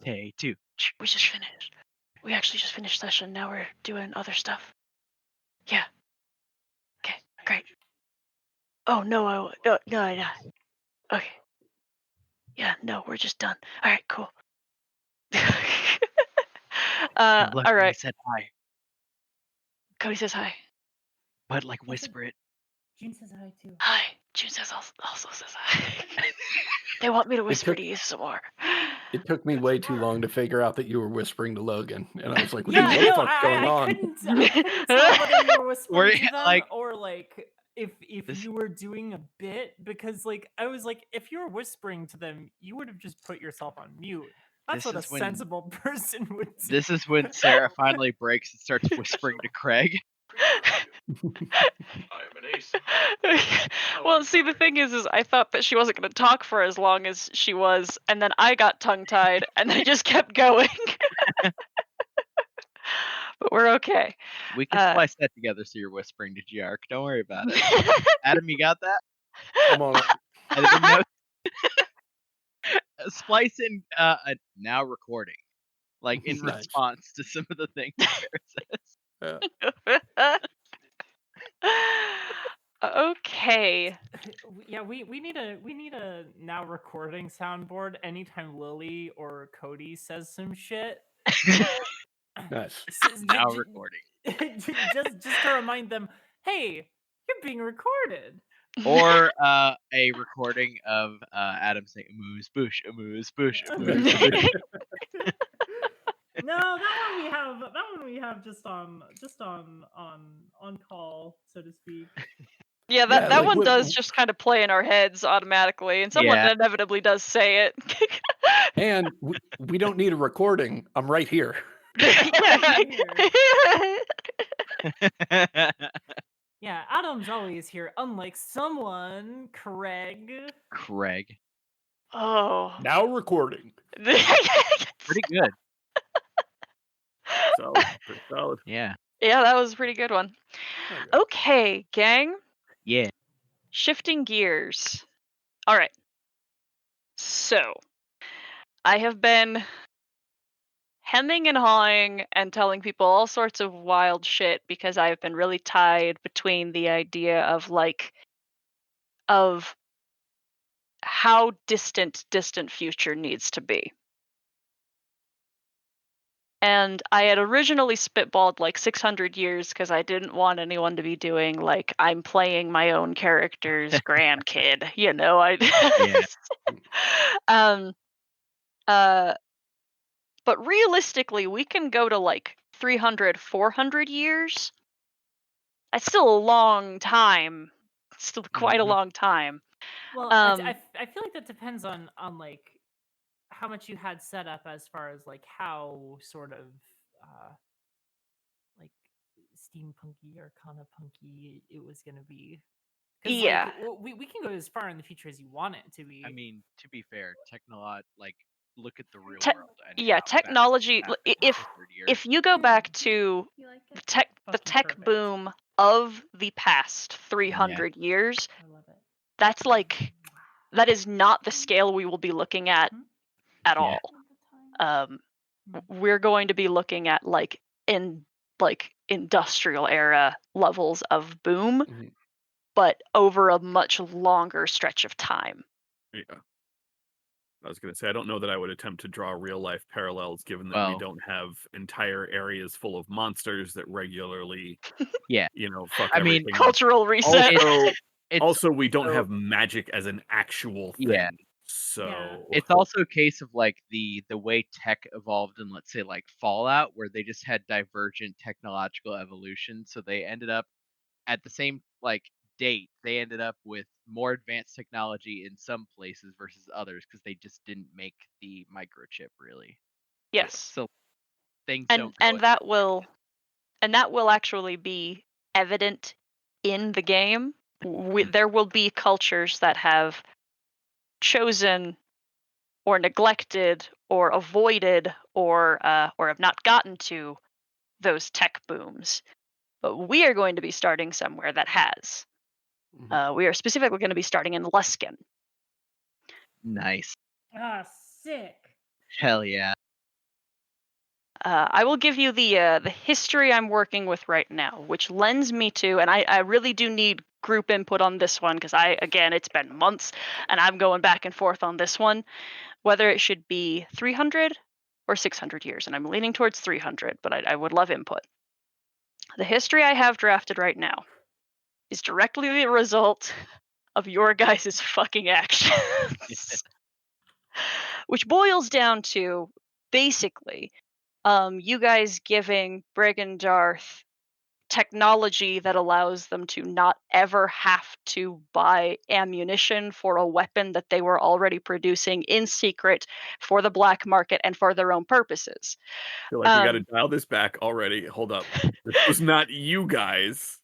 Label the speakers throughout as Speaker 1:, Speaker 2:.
Speaker 1: Hey, two.
Speaker 2: We just finished. We actually just finished session. Now we're doing other stuff. Yeah. Okay. Great. Oh no. No. Yeah. Okay. Yeah. No. We're just done. All right. Cool.
Speaker 1: Look,
Speaker 2: All
Speaker 1: I
Speaker 2: right.
Speaker 1: said hi,
Speaker 2: Cody says hi.
Speaker 1: but like
Speaker 3: I said-
Speaker 1: whisper it.
Speaker 3: June says hi too.
Speaker 2: Hi. June says also says hi. They want me to whisper to you some more.
Speaker 4: It took me way too long to figure out that you were whispering to Logan, and I was like, "What
Speaker 3: Yeah,
Speaker 4: the
Speaker 3: no,
Speaker 4: fuck's going
Speaker 3: I
Speaker 4: on?"
Speaker 3: couldn't tell whether you were whispering to them
Speaker 1: like-
Speaker 3: or like if
Speaker 1: This-
Speaker 3: you were doing a bit, because like I was like, if you were whispering to them, you would have just put yourself on mute. That's
Speaker 1: This
Speaker 3: what a
Speaker 1: is when-
Speaker 3: sensible person would do.
Speaker 1: This is when Sarah finally breaks and starts whispering to Craig.
Speaker 5: I am an ace.
Speaker 2: Well, see, the thing is I thought that she wasn't going to talk for as long as she was, and then I got tongue-tied, and I just kept going. But we're okay.
Speaker 1: We can splice that together so you're whispering to Giark. Don't worry about it. Adam, you got that?
Speaker 4: I'm on it.
Speaker 1: Editing notes? Splice in a now recording. Like in
Speaker 4: Nice.
Speaker 1: response to some of the things Sarah says.
Speaker 2: Okay.
Speaker 3: Yeah, we need a now recording soundboard anytime Lily or Cody says some shit.
Speaker 4: Nice.
Speaker 1: Now recording.
Speaker 3: just to remind them, hey, you're being recorded.
Speaker 1: Or a recording of Adam saying "amuse bouche, amuse bouche, amuse bouche."
Speaker 3: No, that one we have just on call, so to speak.
Speaker 2: Yeah, that
Speaker 4: like
Speaker 2: one
Speaker 4: what-
Speaker 2: does just kind of play in our heads automatically, and someone
Speaker 1: Yeah.
Speaker 2: inevitably does say it.
Speaker 4: And we don't need a recording. I'm right here.
Speaker 3: Yeah, Adam's always here, unlike someone, Craig.
Speaker 1: Craig.
Speaker 2: Oh.
Speaker 4: Now recording.
Speaker 1: Pretty good.
Speaker 4: Pretty solid.
Speaker 1: Yeah.
Speaker 2: Yeah, that was a pretty good one. Okay, gang.
Speaker 1: Yeah.
Speaker 2: Shifting gears. All right. So, I have been hemming and hawing and telling people all sorts of wild shit because I've been really tied between the idea of of how distant future needs to be. And I had originally spitballed like 600 years because I didn't want anyone to be doing like I'm playing my own character's grandkid, you know. But realistically, we can go to like 300, 400 years. That's still a long time. It's still quite a long time.
Speaker 3: Well, I feel like that depends on like how much you had set up as far as like how sort of like steampunky or kind of punky it was gonna be.
Speaker 2: Yeah.
Speaker 3: Like, we can go as far in the future as you want it to be.
Speaker 1: I mean, to be fair, look at the real world. And
Speaker 2: Yeah,
Speaker 1: how fast
Speaker 2: technology.
Speaker 1: it's happened in 100 years.
Speaker 2: If you go back to
Speaker 3: You like
Speaker 2: the
Speaker 3: it?
Speaker 2: tech
Speaker 3: Fucking perfect.
Speaker 2: boom of the past 300 years,
Speaker 3: I love it.
Speaker 2: that's like that is not the scale we will be looking at at
Speaker 1: Yeah.
Speaker 2: all. We're going to be looking at like industrial era levels of boom,
Speaker 4: Mhm.
Speaker 2: but over a much longer stretch of time.
Speaker 5: Yeah. I was going to say, I don't know that I would attempt to draw real life parallels given that we
Speaker 1: Well-
Speaker 5: don't have entire areas full of monsters that regularly,
Speaker 1: Yeah.
Speaker 5: fuck
Speaker 1: I mean,
Speaker 5: everything up.
Speaker 2: Cultural reset.
Speaker 5: Also, we don't
Speaker 1: also-
Speaker 5: have magic as an actual thing.
Speaker 1: Yeah.
Speaker 5: So
Speaker 3: Yeah.
Speaker 1: It's also a case of like the way tech evolved in, let's say, like Fallout, where they just had divergent technological evolution. So they ended up at the same date. They ended up with more advanced technology in some places versus others because they just didn't make the microchip really.
Speaker 2: Yes.
Speaker 1: So things
Speaker 2: and
Speaker 1: don't.
Speaker 2: and that will actually be evident in the game. There will be cultures that have chosen or neglected or avoided or have not gotten to those tech booms, but we are going to be starting somewhere that has. We are specifically going to be starting in Luskin.
Speaker 1: Nice.
Speaker 3: Ah, sick.
Speaker 1: Hell yeah.
Speaker 2: I will give you the history I'm working with right now, which lends me to, and I really do need group input on this one because again, it's been months and I'm going back and forth on this one, whether it should be 300 or 600 years, and I'm leaning towards 300, but I would love input. The history I have drafted right now is directly the result of your guys' fucking actions. Which boils down to basically you guys giving Brig and Darth technology that allows them to not ever have to buy ammunition for a weapon that they were already producing in secret for the black market and for their own purposes.
Speaker 5: I feel like we got to dial this back already. Hold up. This was not you guys.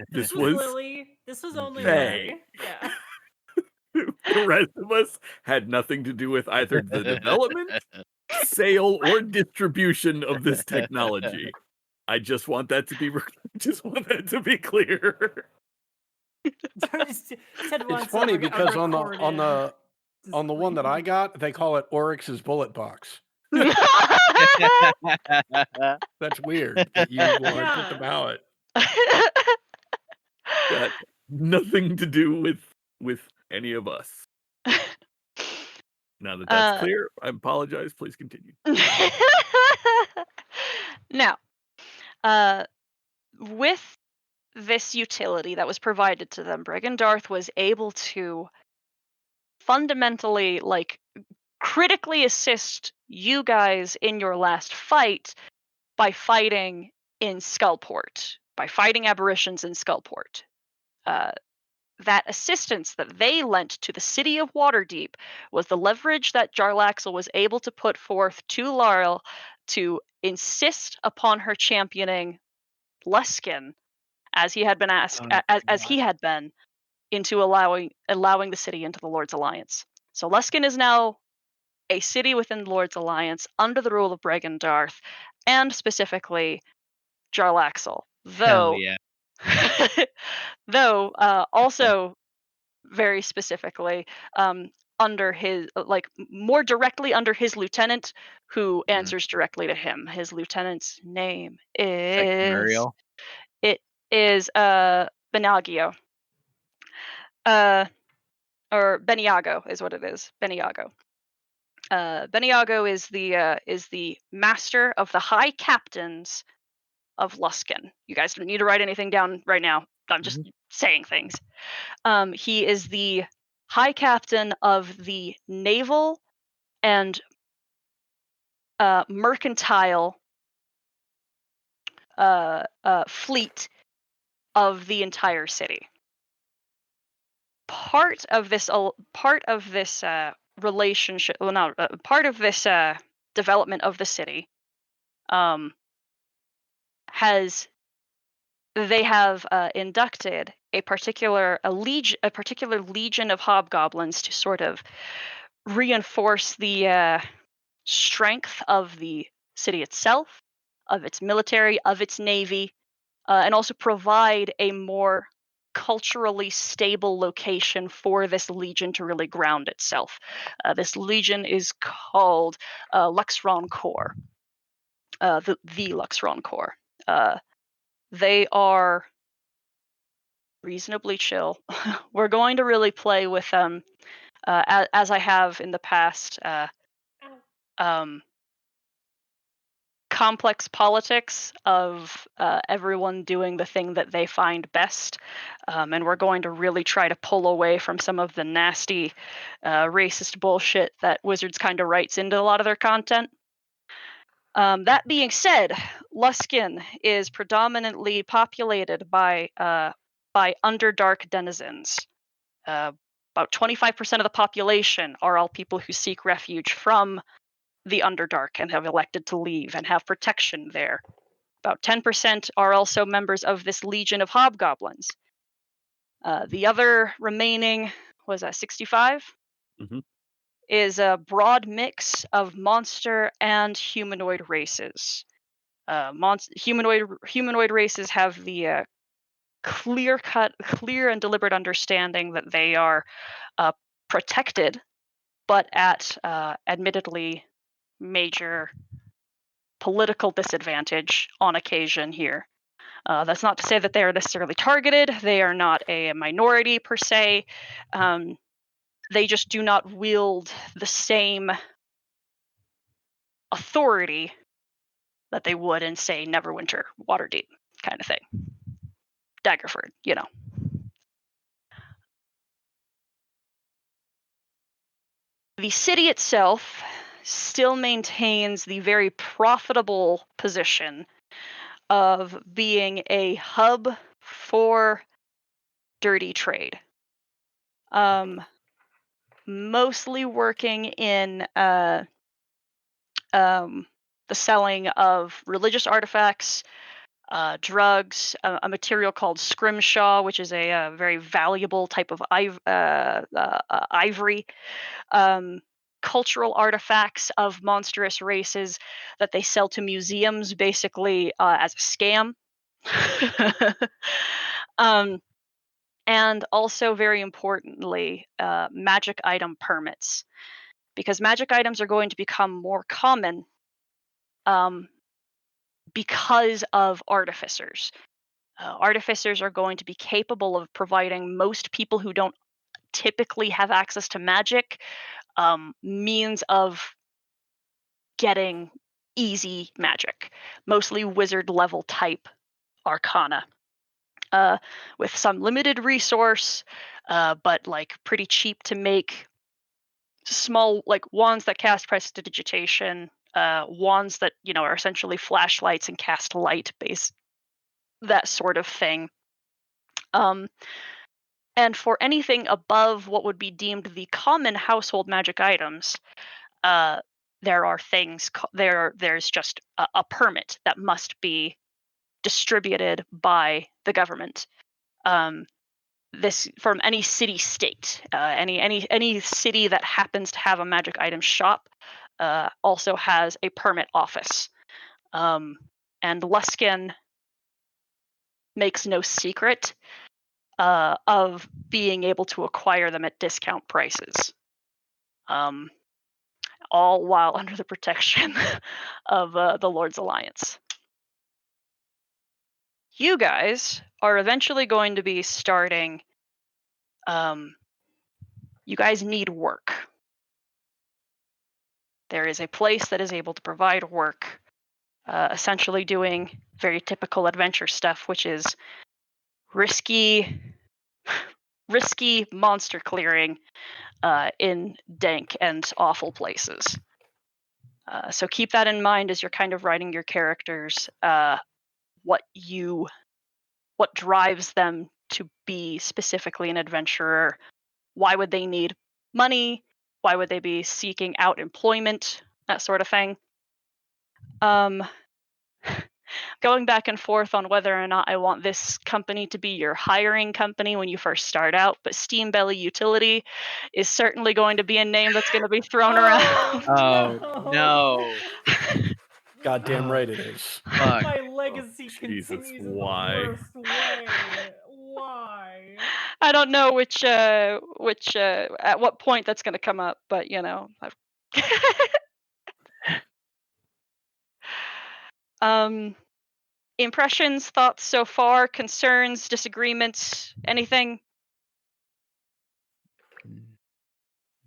Speaker 5: This
Speaker 3: This was
Speaker 5: was
Speaker 3: Lily. This was only
Speaker 5: Faye.
Speaker 3: Lily. Yeah.
Speaker 5: The rest of us had nothing to do with either the development, sale, or distribution of this technology. I just want that to be clear.
Speaker 4: It's funny because on the one that I got, they call it Oryx's bullet box. That's weird that you want to put the ballot.
Speaker 5: Got nothing to do with any of us. Now that that's clear, I apologize. Please continue.
Speaker 2: Now, with this utility that was provided to them, Brig and Darth was able to fundamentally, critically assist you guys in your last fight by fighting in Skullport, by fighting aberrations in Skullport. That assistance that they lent to the city of Waterdeep was the leverage that Jarlaxle was able to put forth to Laurel to insist upon her championing Luskin, as he had been asked, as he had been, into allowing the city into the Lord's Alliance. So Luskin is now a city within the Lord's Alliance under the rule of Brig Darth, and specifically Jarlaxle. Though, also very specifically under his, more directly under his lieutenant, who answers directly to him. His lieutenant's name is Benagio. Or Beniago is what it is. Beniago. Beniago is the master of the high captains of Luskin. You guys don't need to write anything down right now. I'm just saying things. He is the high captain of the naval and mercantile fleet of the entire city. Part of this relationship, well, not part of this development of the city, they have inducted a particular legion of hobgoblins to sort of reinforce the strength of the city itself, of its military, of its navy, and also provide a more culturally stable location for this legion to really ground itself. This legion is called Luxron Corps, the Luxron Corps. They are reasonably chill. We're going to really play with them, as I have in the past, complex politics of everyone doing the thing that they find best, and we're going to really try to pull away from some of the nasty racist bullshit that Wizards kind of writes into a lot of their content. That being said, Luskin is predominantly populated by Underdark denizens. About 25% of the population are all people who seek refuge from the Underdark and have elected to leave and have protection there. About 10% are also members of this legion of hobgoblins. The other remaining, was that 65? Is a broad mix of monster and humanoid races. Humanoid races have the clear and deliberate understanding that they are protected, but at admittedly major political disadvantage on occasion here. That's not to say that they are necessarily targeted. They are not a minority per se. They just do not wield the same authority that they would in, say, Neverwinter, Waterdeep kind of thing. Daggerford, you know. The city itself still maintains the very profitable position of being a hub for dirty trade. Mostly working in the selling of religious artifacts, drugs, a material called scrimshaw, which is a very valuable type of ivory, cultural artifacts of monstrous races that they sell to museums basically as a scam. And also, very importantly, magic item permits, because magic items are going to become more common because of artificers. Artificers are going to be capable of providing most people who don't typically have access to magic means of getting easy magic, mostly wizard level type arcana, with some limited resource, but like pretty cheap to make. Small, like wands that cast prestidigitation, wands that are essentially flashlights and cast light, base that sort of thing. And for anything above what would be deemed the common household magic items, there are things. There's just a permit that must be distributed by the government. This from any city state, any city that happens to have a magic item shop also has a permit office. And Luskin makes no secret of being able to acquire them at discount prices, all while under the protection of the Lord's Alliance. You guys are eventually going to be starting. You guys need work. There is a place that is able to provide work, essentially doing very typical adventure stuff, which is risky monster clearing in dank and awful places. So keep that in mind as you're kind of writing your characters, what drives them to be specifically an adventurer. Why would they need money? Why would they be seeking out employment? That sort of thing. Going back and forth on whether or not I want this company to be your hiring company when you first start out, but Steam Belly Utility is certainly going to be a name that's going to be thrown around.
Speaker 1: Oh no!
Speaker 4: Goddamn right it is.
Speaker 1: Fuck.
Speaker 3: My legacy
Speaker 5: Jesus,
Speaker 3: continues in
Speaker 5: why?
Speaker 3: the worst way. Why?
Speaker 2: I don't know which at what point that's going to come up, but impressions, thoughts so far, concerns, disagreements, anything?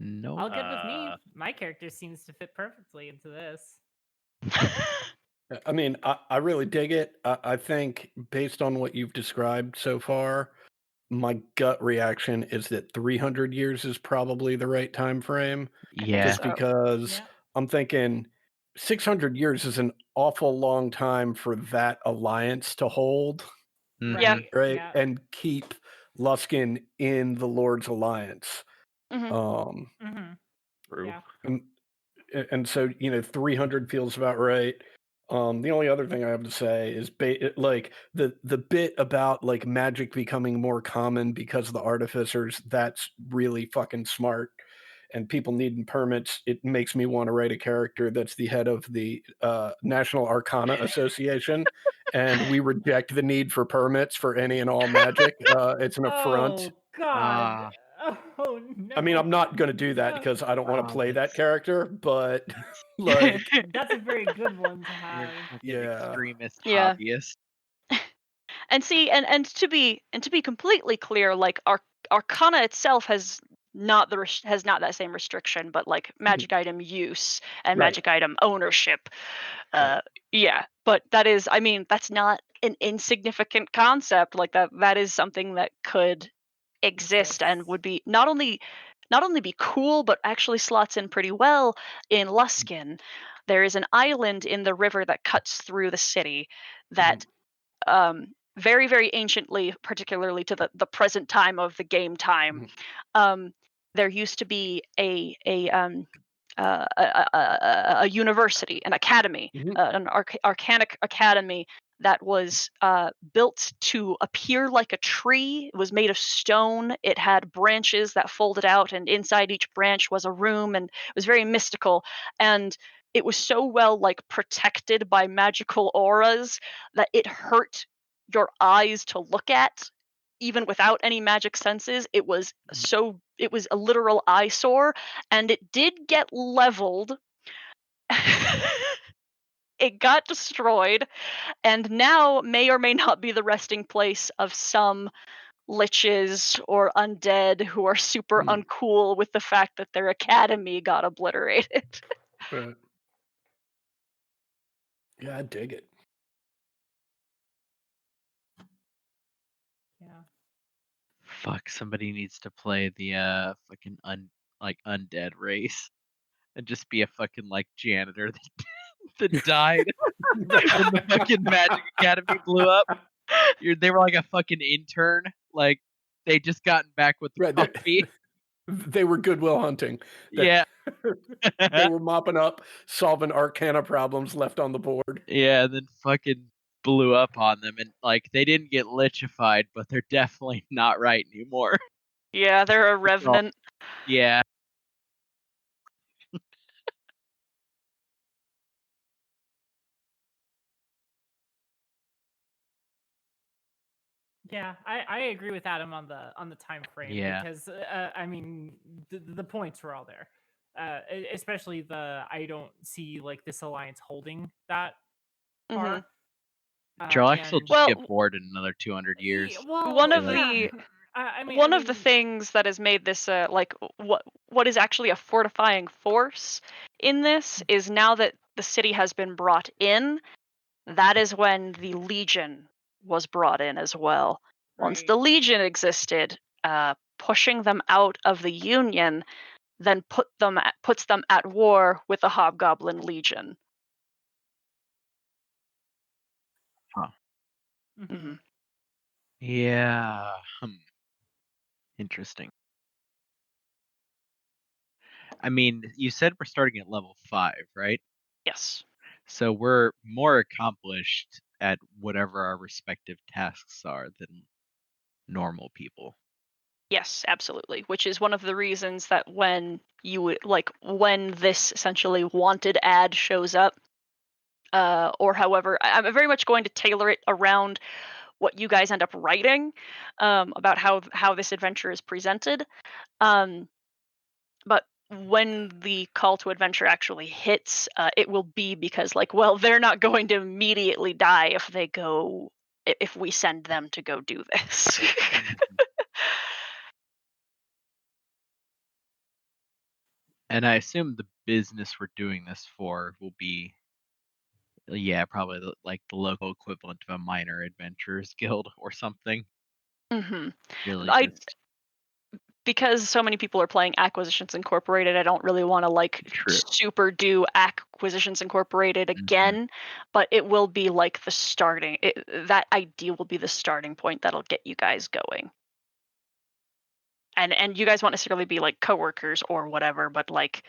Speaker 1: No.
Speaker 3: All good with me. My character seems to fit perfectly into this.
Speaker 4: I mean, I really dig it. I think based on what you've described so far, my gut reaction is that 300 years is probably the right time frame.
Speaker 1: Yeah.
Speaker 4: Just because I'm thinking 600 years is an awful long time for that alliance to hold.
Speaker 2: Yeah.
Speaker 4: Right?
Speaker 3: Yeah.
Speaker 4: And keep Luskin in the Lord's Alliance.
Speaker 2: Mm-hmm.
Speaker 5: True.
Speaker 3: Yeah.
Speaker 4: And so 300 feels about right. The only other thing I have to say is like the bit about like magic becoming more common because of the artificers. That's really fucking smart. And people needing permits. It makes me want to write a character that's the head of the National Arcana Association, and we reject the need for permits for any and all magic. It's an affront.
Speaker 3: Oh God. Oh no.
Speaker 4: I mean, I'm not going to do that because I don't want to play that character, but like,
Speaker 3: That's a very good one to
Speaker 1: You're
Speaker 3: have.
Speaker 1: a fucking
Speaker 4: yeah.
Speaker 1: extremist
Speaker 2: Yeah.
Speaker 1: hobbyist.
Speaker 2: And see, and to be completely clear, like Arcana itself has not has not that same restriction, but like magic item use and
Speaker 4: Right.
Speaker 2: magic item ownership.
Speaker 4: Right.
Speaker 2: Yeah, but that is, I mean, that's not an insignificant concept. Like that is something that could exist and would be not only be cool, but actually slots in pretty well in Luskin. There is an island in the river that cuts through the city that very, very anciently, particularly to the present time of the game time, there used to be a university, an academy, an arcanic academy that was built to appear like a tree. It was made of stone. It had branches that folded out, and inside each branch was a room, and it was very mystical. And it was so well like protected by magical auras that it hurt your eyes to look at even without any magic senses. It was a literal eyesore, and it did get leveled. It got destroyed, and now may or may not be the resting place of some liches or undead who are super uncool with the fact that their academy got obliterated.
Speaker 4: Right. Yeah, I dig it.
Speaker 3: Yeah.
Speaker 1: Fuck, somebody needs to play the fucking undead race and just be a fucking like janitor that died when the fucking Magic Academy blew up. They were like a fucking intern, like they just gotten back with the
Speaker 4: Right.
Speaker 1: coffee.
Speaker 4: They were Goodwill Hunting.
Speaker 1: Yeah.
Speaker 4: They were mopping up, solving Arcana problems left on the board.
Speaker 1: Yeah, and then fucking blew up on them, and like they didn't get lichified, but they're definitely not right anymore.
Speaker 2: Yeah, they're a revenant.
Speaker 1: Yeah.
Speaker 3: Yeah, I agree with Adam on the time frame.
Speaker 1: Yeah.
Speaker 3: Because I mean the points were all there, especially I don't see like this alliance holding that far.
Speaker 1: Jarlax will
Speaker 3: And
Speaker 1: just get bored in another 200 years.
Speaker 3: well,
Speaker 2: One of
Speaker 3: yeah.
Speaker 2: the
Speaker 3: I mean,
Speaker 2: one of the things that has made this like what is actually a fortifying force in this is now that the city has been brought in, that is when the Legion was brought in as well. Once the Legion existed, pushing them out of the Union then puts them at war with the Hobgoblin Legion.
Speaker 1: Huh.
Speaker 2: Mm-hmm.
Speaker 1: Yeah. Interesting. I mean, you said we're starting at level 5, right?
Speaker 2: Yes.
Speaker 1: So we're more accomplished at whatever our respective tasks are than normal people.
Speaker 2: Yes, absolutely. Which is one of the reasons that when when this essentially wanted ad shows up, or however, I'm very much going to tailor it around what you guys end up writing about how this adventure is presented. But when the call to adventure actually hits, it will be because they're not going to immediately die if we send them to go do this.
Speaker 1: And I assume the business we're doing this for will be, probably the local equivalent of a minor adventurers guild or something.
Speaker 2: Mm-hmm.
Speaker 1: Really just
Speaker 2: Because so many people are playing Acquisitions Incorporated, I don't really want to super do Acquisitions Incorporated again, but it will be like the starting. That idea will be the starting point that'll get you guys going. And you guys won't necessarily be like coworkers or whatever, but like,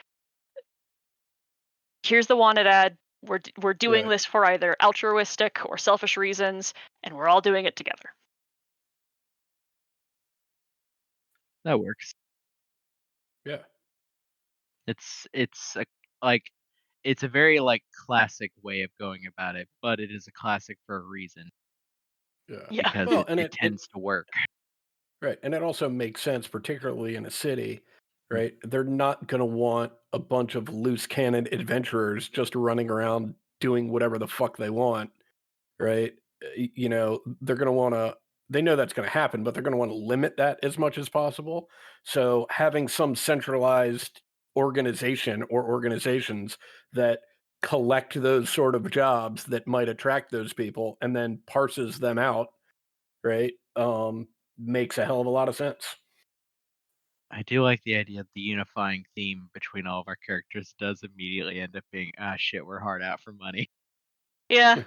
Speaker 2: here's the wanted ad. We're doing this for either altruistic or selfish reasons, and we're all doing it together.
Speaker 1: that works.
Speaker 4: Yeah.
Speaker 1: It's a very classic way of going about it, but it is a classic for a reason.
Speaker 4: Yeah.
Speaker 2: Yeah.
Speaker 1: Because
Speaker 4: Well,
Speaker 1: it tends to work.
Speaker 4: Right, and it also makes sense, particularly in a city,
Speaker 1: Mm.
Speaker 4: right? They're not gonna want a bunch of loose cannon adventurers just running around doing whatever the fuck they want, right? They're gonna wanna they know that's gonna happen, but they're gonna wanna limit that as much as possible. So, having some centralized organization or organizations that collect those sort of jobs that might attract those people and then parses them out, right, makes a hell of a lot of sense.
Speaker 1: I do like the idea that the unifying theme between all of our characters does immediately end up being, "Ah, shit, we're hard out for money.
Speaker 2: Yeah.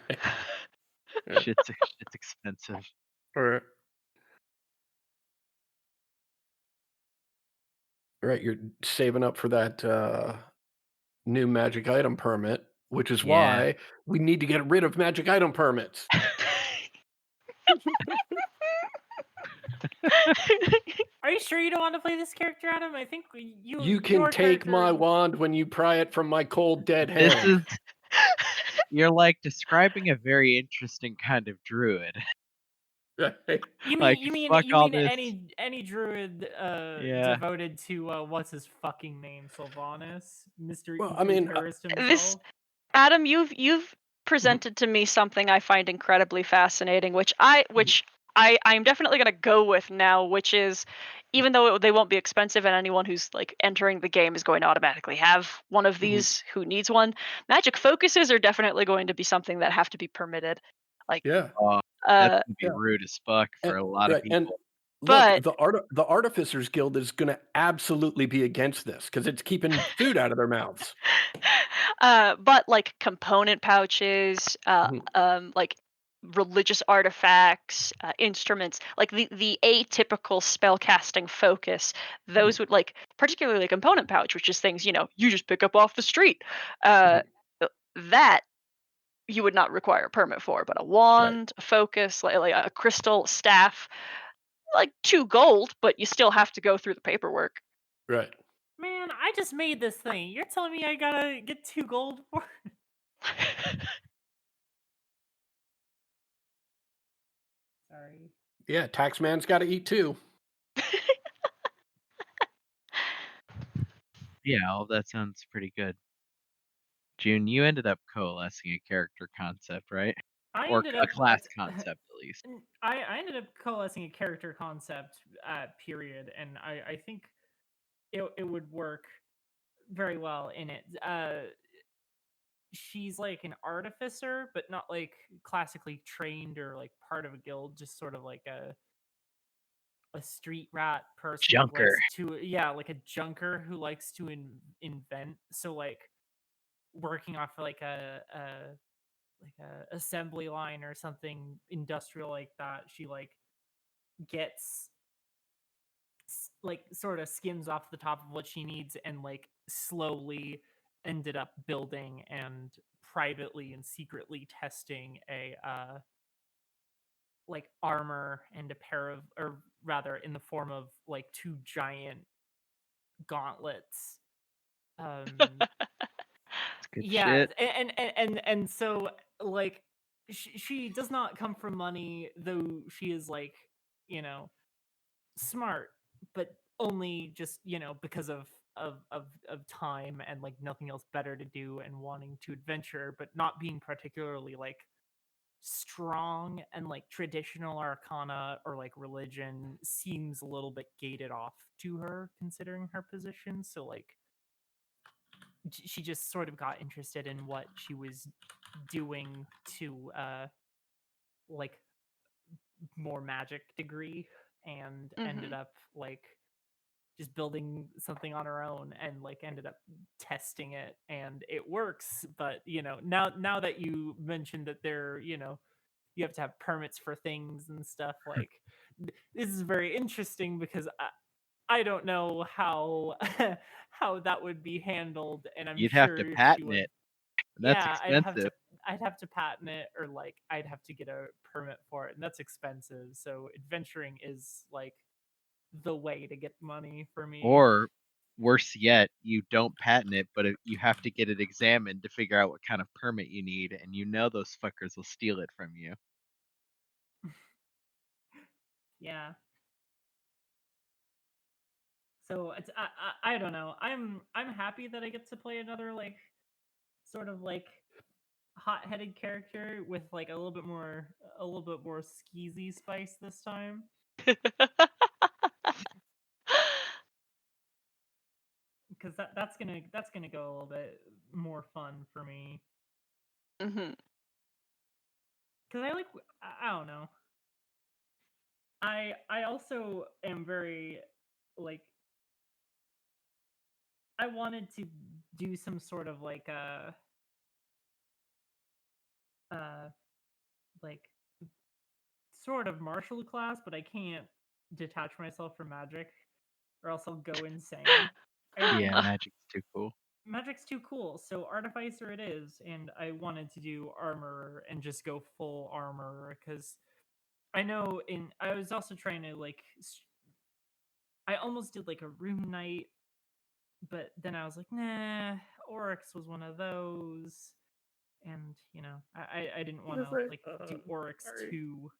Speaker 4: Yeah.
Speaker 1: Shit's expensive."
Speaker 4: Right. Right, you're saving up for that, new magic item permit, which is
Speaker 1: Yeah.
Speaker 4: why we need to get rid of magic item permits.
Speaker 3: Are you sure you don't want to play this character, Adam? I think
Speaker 4: You can
Speaker 3: your
Speaker 4: take
Speaker 3: character.
Speaker 4: my wand when you pry it from my cold, dead
Speaker 1: This
Speaker 4: hand.
Speaker 1: is You're, like, describing a very interesting kind of druid.
Speaker 4: Right.
Speaker 3: You
Speaker 1: Like,
Speaker 3: mean you mean
Speaker 1: fuck
Speaker 3: you
Speaker 1: all
Speaker 3: mean
Speaker 1: this.
Speaker 3: any druid
Speaker 1: Yeah.
Speaker 3: devoted to what's his fucking name, Sylvanas, Mr.
Speaker 4: Well, I
Speaker 3: Eco
Speaker 4: mean,
Speaker 3: Terrorist
Speaker 2: This
Speaker 3: himself?
Speaker 2: Adam, you've
Speaker 4: mhm,
Speaker 2: presented to me something I find incredibly fascinating,
Speaker 4: mhm,
Speaker 2: I'm definitely gonna go with now, which is even though they won't be expensive and anyone who's like entering the game is going to automatically have one of
Speaker 4: mhm.
Speaker 2: these who needs one, magic focuses are definitely going to be something that have to be permitted. Like
Speaker 4: Yeah,
Speaker 1: Oh, that's
Speaker 2: uh
Speaker 1: gonna be
Speaker 4: yeah,
Speaker 1: rude as fuck for
Speaker 4: and
Speaker 1: a lot of
Speaker 4: right, and
Speaker 1: people.
Speaker 4: look,
Speaker 2: but
Speaker 4: the Artificers Guild is gonna absolutely be against this because it's keeping food out of their mouths.
Speaker 2: but like component pouches,
Speaker 4: Mhm,
Speaker 2: like religious artifacts, instruments, like the atypical spellcasting focus,
Speaker 4: mhm,
Speaker 2: those would like particularly a component pouch, which is things you just pick up off the street. Uh,
Speaker 4: mhm.
Speaker 2: that you would not require a permit for, but a
Speaker 4: Right,
Speaker 2: wand, a focus, like a crystal staff, like 2 gold, but you still have to go through the paperwork.
Speaker 4: right.
Speaker 3: Man, I just made this thing. You're telling me I gotta get 2 gold for it? Sorry.
Speaker 4: Yeah, taxman's gotta eat too.
Speaker 1: Yeah, all that sounds pretty good. June, you ended up coalescing a character concept, right?
Speaker 3: I
Speaker 1: Or
Speaker 3: ended
Speaker 1: a
Speaker 3: up
Speaker 1: class concept, at least.
Speaker 3: I ended up coalescing a character concept period, and I think it would work very well in it. She's like an artificer, but not like classically trained or like part of a guild, just sort of like a street rat person who
Speaker 1: Junker.
Speaker 3: likes to, yeah, like a junker who likes to invent. So like working off like a assembly line or something industrial like that, she like gets like sort of skims off the top of what she needs and like slowly ended up building and privately and secretly testing a like armor and a pair of, or rather in the form of like 2 giant gauntlets. um
Speaker 1: It's good
Speaker 3: yeah,
Speaker 1: shit.
Speaker 3: and so like she does not come from money, though she is like, you know smart, but only just, because of time and like nothing else better to do and wanting to adventure, but not being particularly like strong, and like traditional arcana or like religion seems a little bit gated off to her considering her position. So like she just sort of got interested in what she was doing to like more magic degree, and ended
Speaker 2: Hmm.
Speaker 3: up like just building something on her own, and like ended up testing it, and it works. But now that you mentioned that you have to have permits for things and stuff, like this is very interesting because I don't know how how that would be handled, and I'm
Speaker 1: You'd have to
Speaker 3: sure she
Speaker 1: patent
Speaker 3: would.
Speaker 1: it, and that's
Speaker 3: Yeah,
Speaker 1: expensive.
Speaker 3: I'd have to patent it, or like I'd have to get a permit for it, and that's expensive. So adventuring is like the way to get money for me.
Speaker 1: Or worse yet, you don't patent it, but you have to get it examined to figure out what kind of permit you need, and you know those fuckers will steal it from you.
Speaker 3: Yeah. So it's I don't know. I'm happy that I get to play another like sort of like hot-headed character with like a little bit more skeezy spice this time. Because that's gonna go a little bit more fun for me.
Speaker 2: Mhm.
Speaker 3: Because I don't know. I also am very like I wanted to do some sort of like like sort of martial class, but I can't detach myself from magic, or else I'll go insane.
Speaker 1: Yeah, magic's too cool.
Speaker 3: Magic's too cool, so artificer it is, and I wanted to do armor and just go full armor because I know I was also trying to like I almost did like a rune knight, but then I was like, nah, Oryx was one of those, and I didn't want to like do Oryx
Speaker 5: sorry.
Speaker 3: 2,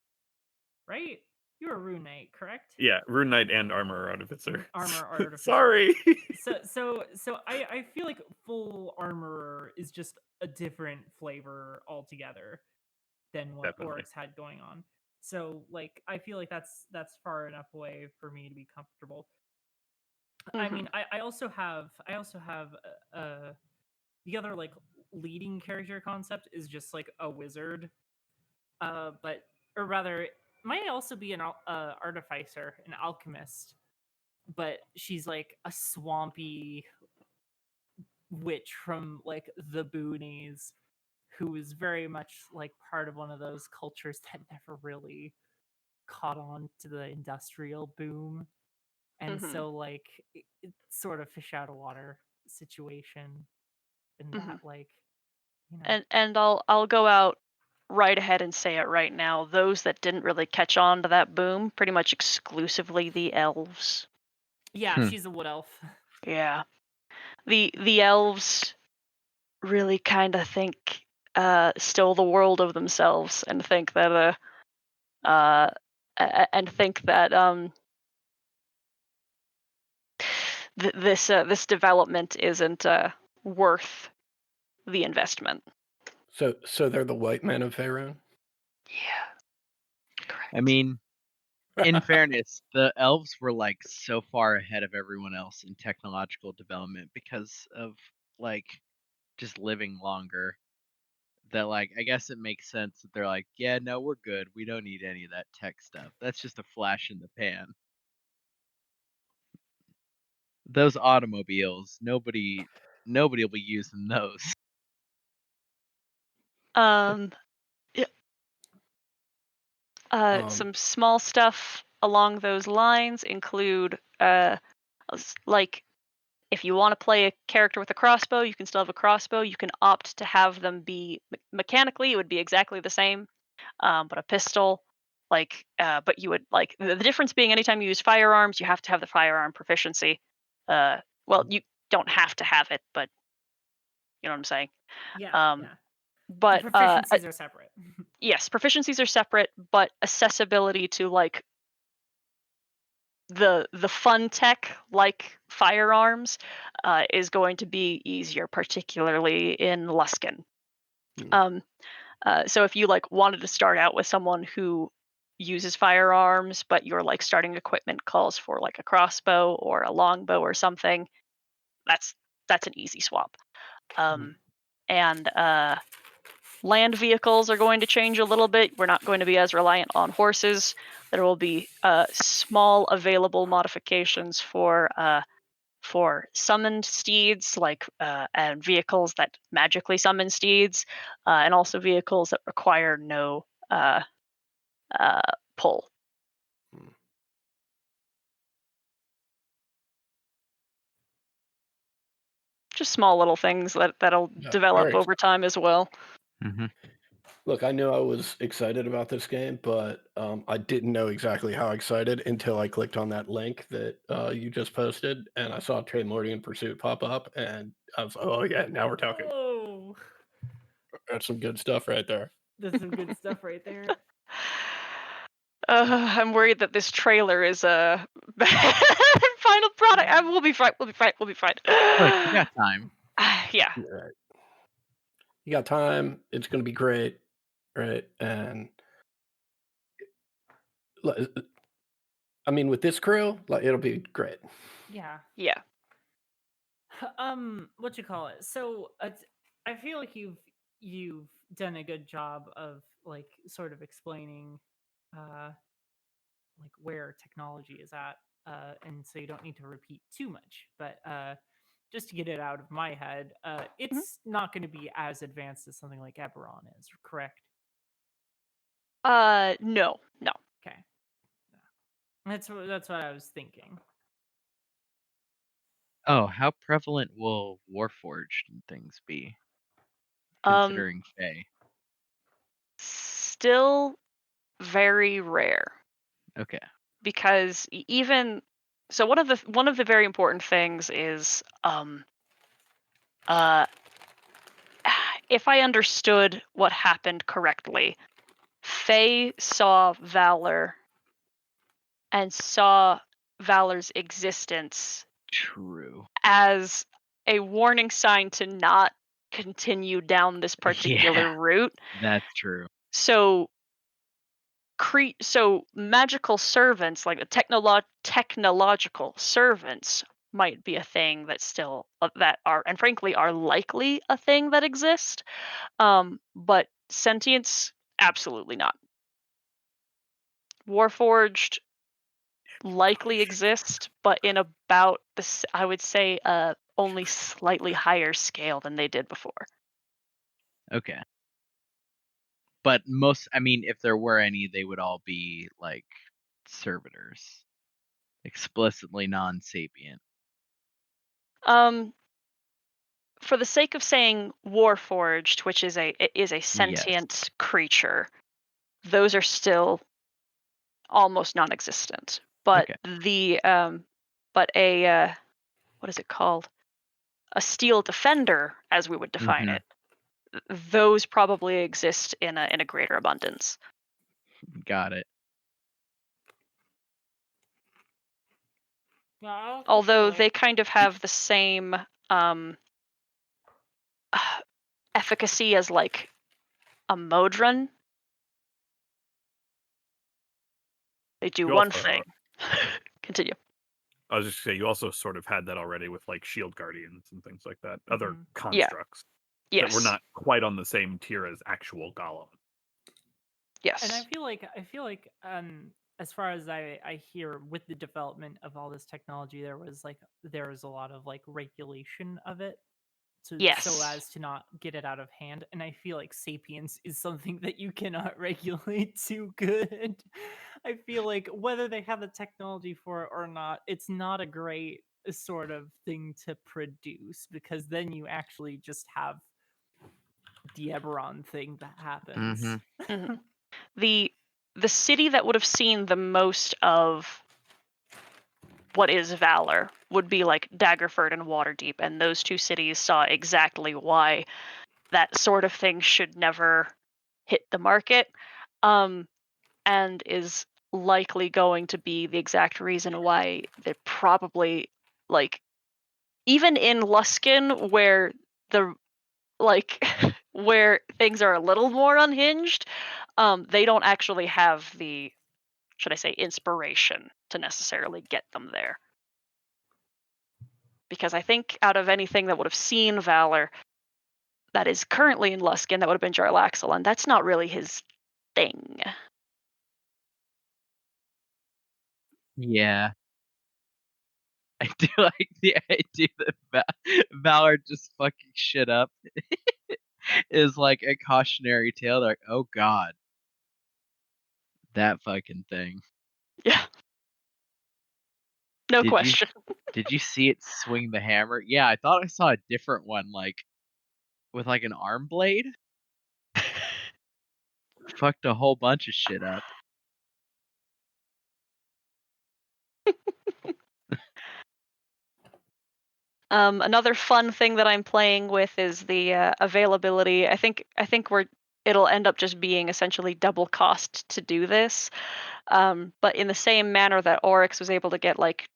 Speaker 3: right? You're a rune knight, correct?
Speaker 5: Yeah, Rune Knight and Armor Artificer.
Speaker 3: Armor artificer.
Speaker 5: Sorry.
Speaker 3: So I feel like full armorer is just a different flavor altogether than what
Speaker 5: Definitely.
Speaker 3: Oryx had going on. So like I feel like that's far enough away for me to be comfortable. I mean, I also have the other like leading character concept is just like a wizard, but or rather, it might also be an artificer, an alchemist, but she's like a swampy witch from like the boonies who is very much like part of one of those cultures that never really caught on to the industrial boom, and so like it's sort of fish out of water situation in that like
Speaker 2: And I'll go out right ahead and say it right now. Those that didn't really catch on to that boom, pretty much exclusively the elves.
Speaker 3: yeah, she's a wood elf.
Speaker 2: Yeah. The elves really kind of think still the world of themselves and think that this development isn't worth the investment.
Speaker 4: So they're the white men of Faerun?
Speaker 2: Yeah. Correct.
Speaker 1: I mean, in fairness, the elves were like so far ahead of everyone else in technological development because of like just living longer. That like I guess it makes sense that they're like, yeah, no, we're good. We don't need any of that tech stuff. That's just a flash in the pan. Those automobiles, nobody will be using those.
Speaker 2: Yeah. Some small stuff along those lines include like if you want to play a character with a crossbow, you can still have a crossbow. You can opt to have them be mechanically, it would be exactly the same, but a pistol, but you would like the difference being anytime you use firearms, you have to have the firearm proficiency. Well, you don't have to have it, but you know what I'm saying.
Speaker 3: Yeah,
Speaker 2: But
Speaker 3: the proficiencies are separate.
Speaker 2: Yes, proficiencies are separate, but accessibility to like the fun tech like firearms is going to be easier, particularly in Luskan. So if you like wanted to start out with someone who uses firearms, but your like starting equipment calls for like a crossbow or a longbow or something, that's an easy swap. And land vehicles are going to change a little bit. We're not going to be as reliant on horses. There will be small available modifications for summoned steeds, and vehicles that magically summon steeds, and also vehicles that require no pull. Just small little things that'll develop over time as well.
Speaker 4: Look, I knew I was excited about this game, but I didn't know exactly how excited until I clicked on that link that you just posted, and I saw Traymordian Pursuit pop up, and I was like, oh yeah, now we're talking.
Speaker 3: Oh,
Speaker 4: That's some good stuff right there.
Speaker 3: that's some good stuff right there.
Speaker 2: I'm worried that this trailer is final product. We'll be fine. We'll be fine. We'll be fine.
Speaker 1: Look, you got time.
Speaker 2: Yeah.
Speaker 4: Right. You got time. It's going to be great, right? And I mean, with this crew, like it'll be great.
Speaker 3: Yeah.
Speaker 2: Yeah.
Speaker 3: What you call it? So I feel like you've done a good job of like sort of explaining like where technology is at, and so you don't need to repeat too much. But just to get it out of my head, it's not going to be as advanced as something like Eberron is, correct?
Speaker 2: No.
Speaker 3: Okay, that's what I was thinking.
Speaker 1: Oh, how prevalent will Warforged and things be?
Speaker 2: Um,
Speaker 1: Considering Fae.
Speaker 2: still very rare.
Speaker 1: Okay.
Speaker 2: Because even so, one of the very important things is if I understood what happened correctly, Faye saw Valor and saw Valor's existence
Speaker 1: True.
Speaker 2: as a warning sign to not continue down this particular
Speaker 1: Yeah,
Speaker 2: route.
Speaker 1: that's true.
Speaker 2: So magical servants, like technological servants, might be a thing that still that are, and frankly are likely a thing that exist. But sentience, absolutely not. Warforged likely exist, but in about this, I would say, only slightly higher scale than they did before.
Speaker 1: Okay. But I mean, if there were any, they would all be like servitors, explicitly non-sapient.
Speaker 2: For the sake of saying Warforged, which is a
Speaker 1: Yes.
Speaker 2: sentient creature, those are still almost non-existent. But
Speaker 1: Okay.
Speaker 2: But a what is it called? A steel defender, as we would define
Speaker 1: Mhm.
Speaker 2: it. Those probably exist in a greater abundance.
Speaker 1: Got it.
Speaker 3: Yeah, I also
Speaker 2: Although
Speaker 3: feel
Speaker 2: they
Speaker 3: like
Speaker 2: kind of have the same efficacy as like a Modron. They do
Speaker 5: You
Speaker 2: one
Speaker 5: also,
Speaker 2: thing. Continue.
Speaker 5: I was just gonna say, you also sort of had that already with like shield guardians and things like that. Other
Speaker 3: Mhm.
Speaker 5: constructs that were
Speaker 2: Yes.
Speaker 5: not quite on the same tier as actual golem.
Speaker 2: Yes.
Speaker 3: and I feel like as far as I hear with the development of all this technology, there was a lot of like regulation of it so
Speaker 2: Yes.
Speaker 3: as to not get it out of hand. And I feel like sapience is something that you cannot regulate too good. I feel like whether they have the technology for it or not, it's not a great sort of thing to produce, because then you actually just have the Eberron thing that happens.
Speaker 1: Mhm.
Speaker 2: Mhm. The city that would have seen the most of what is Valor would be like Daggerford and Waterdeep, and those two cities saw exactly why that sort of thing should never hit the market, and is likely going to be the exact reason why they're probably like, even in Luskin, where the like where things are a little more unhinged, they don't actually have the, should I say, inspiration to necessarily get them there. Because I think out of anything that would have seen Valor that is currently in Luskin, that would have been Jarlaxle, and that's not really his thing.
Speaker 1: Yeah. I do like the idea that Valor just fucking shit up is like a cautionary tale. They're like, oh god, that fucking thing.
Speaker 2: Yeah. No
Speaker 1: Did
Speaker 2: question.
Speaker 1: Did you see it swing the hammer? Yeah, I thought I saw a different one, like with like an arm blade. Fucked a whole bunch of shit up.
Speaker 2: Another fun thing that I'm playing with is the availability. I think it'll end up just being essentially double cost to do this. But in the same manner that Oryx was able to get like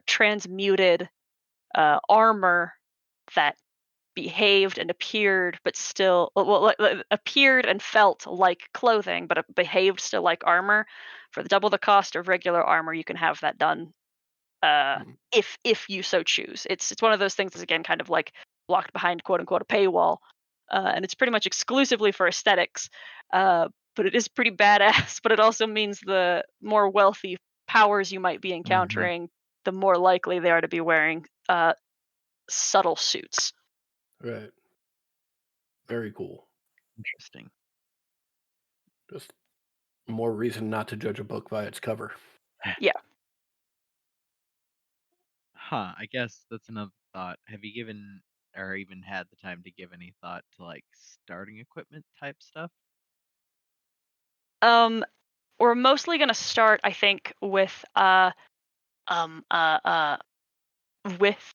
Speaker 2: transmuted armor that behaved and appeared, but still appeared and felt like clothing, but it behaved still like armor. For double the cost of regular armor, you can have that done
Speaker 4: Mhm.
Speaker 2: if you so choose. It's one of those things that's again kind of like locked behind quote unquote a paywall, and it's pretty much exclusively for aesthetics. But it is pretty badass. But it also means the more wealthy powers you might be
Speaker 1: Mhm.
Speaker 2: encountering, the more likely they are to be wearing subtle suits.
Speaker 4: Right. Very cool.
Speaker 1: Interesting.
Speaker 4: Just more reason not to judge a book by its cover.
Speaker 2: Yeah.
Speaker 1: Huh, I guess that's another thought. Have you given or even had the time to give any thought to like starting equipment type stuff?
Speaker 2: Um, we're mostly gonna start, I think, um, uh, uh, with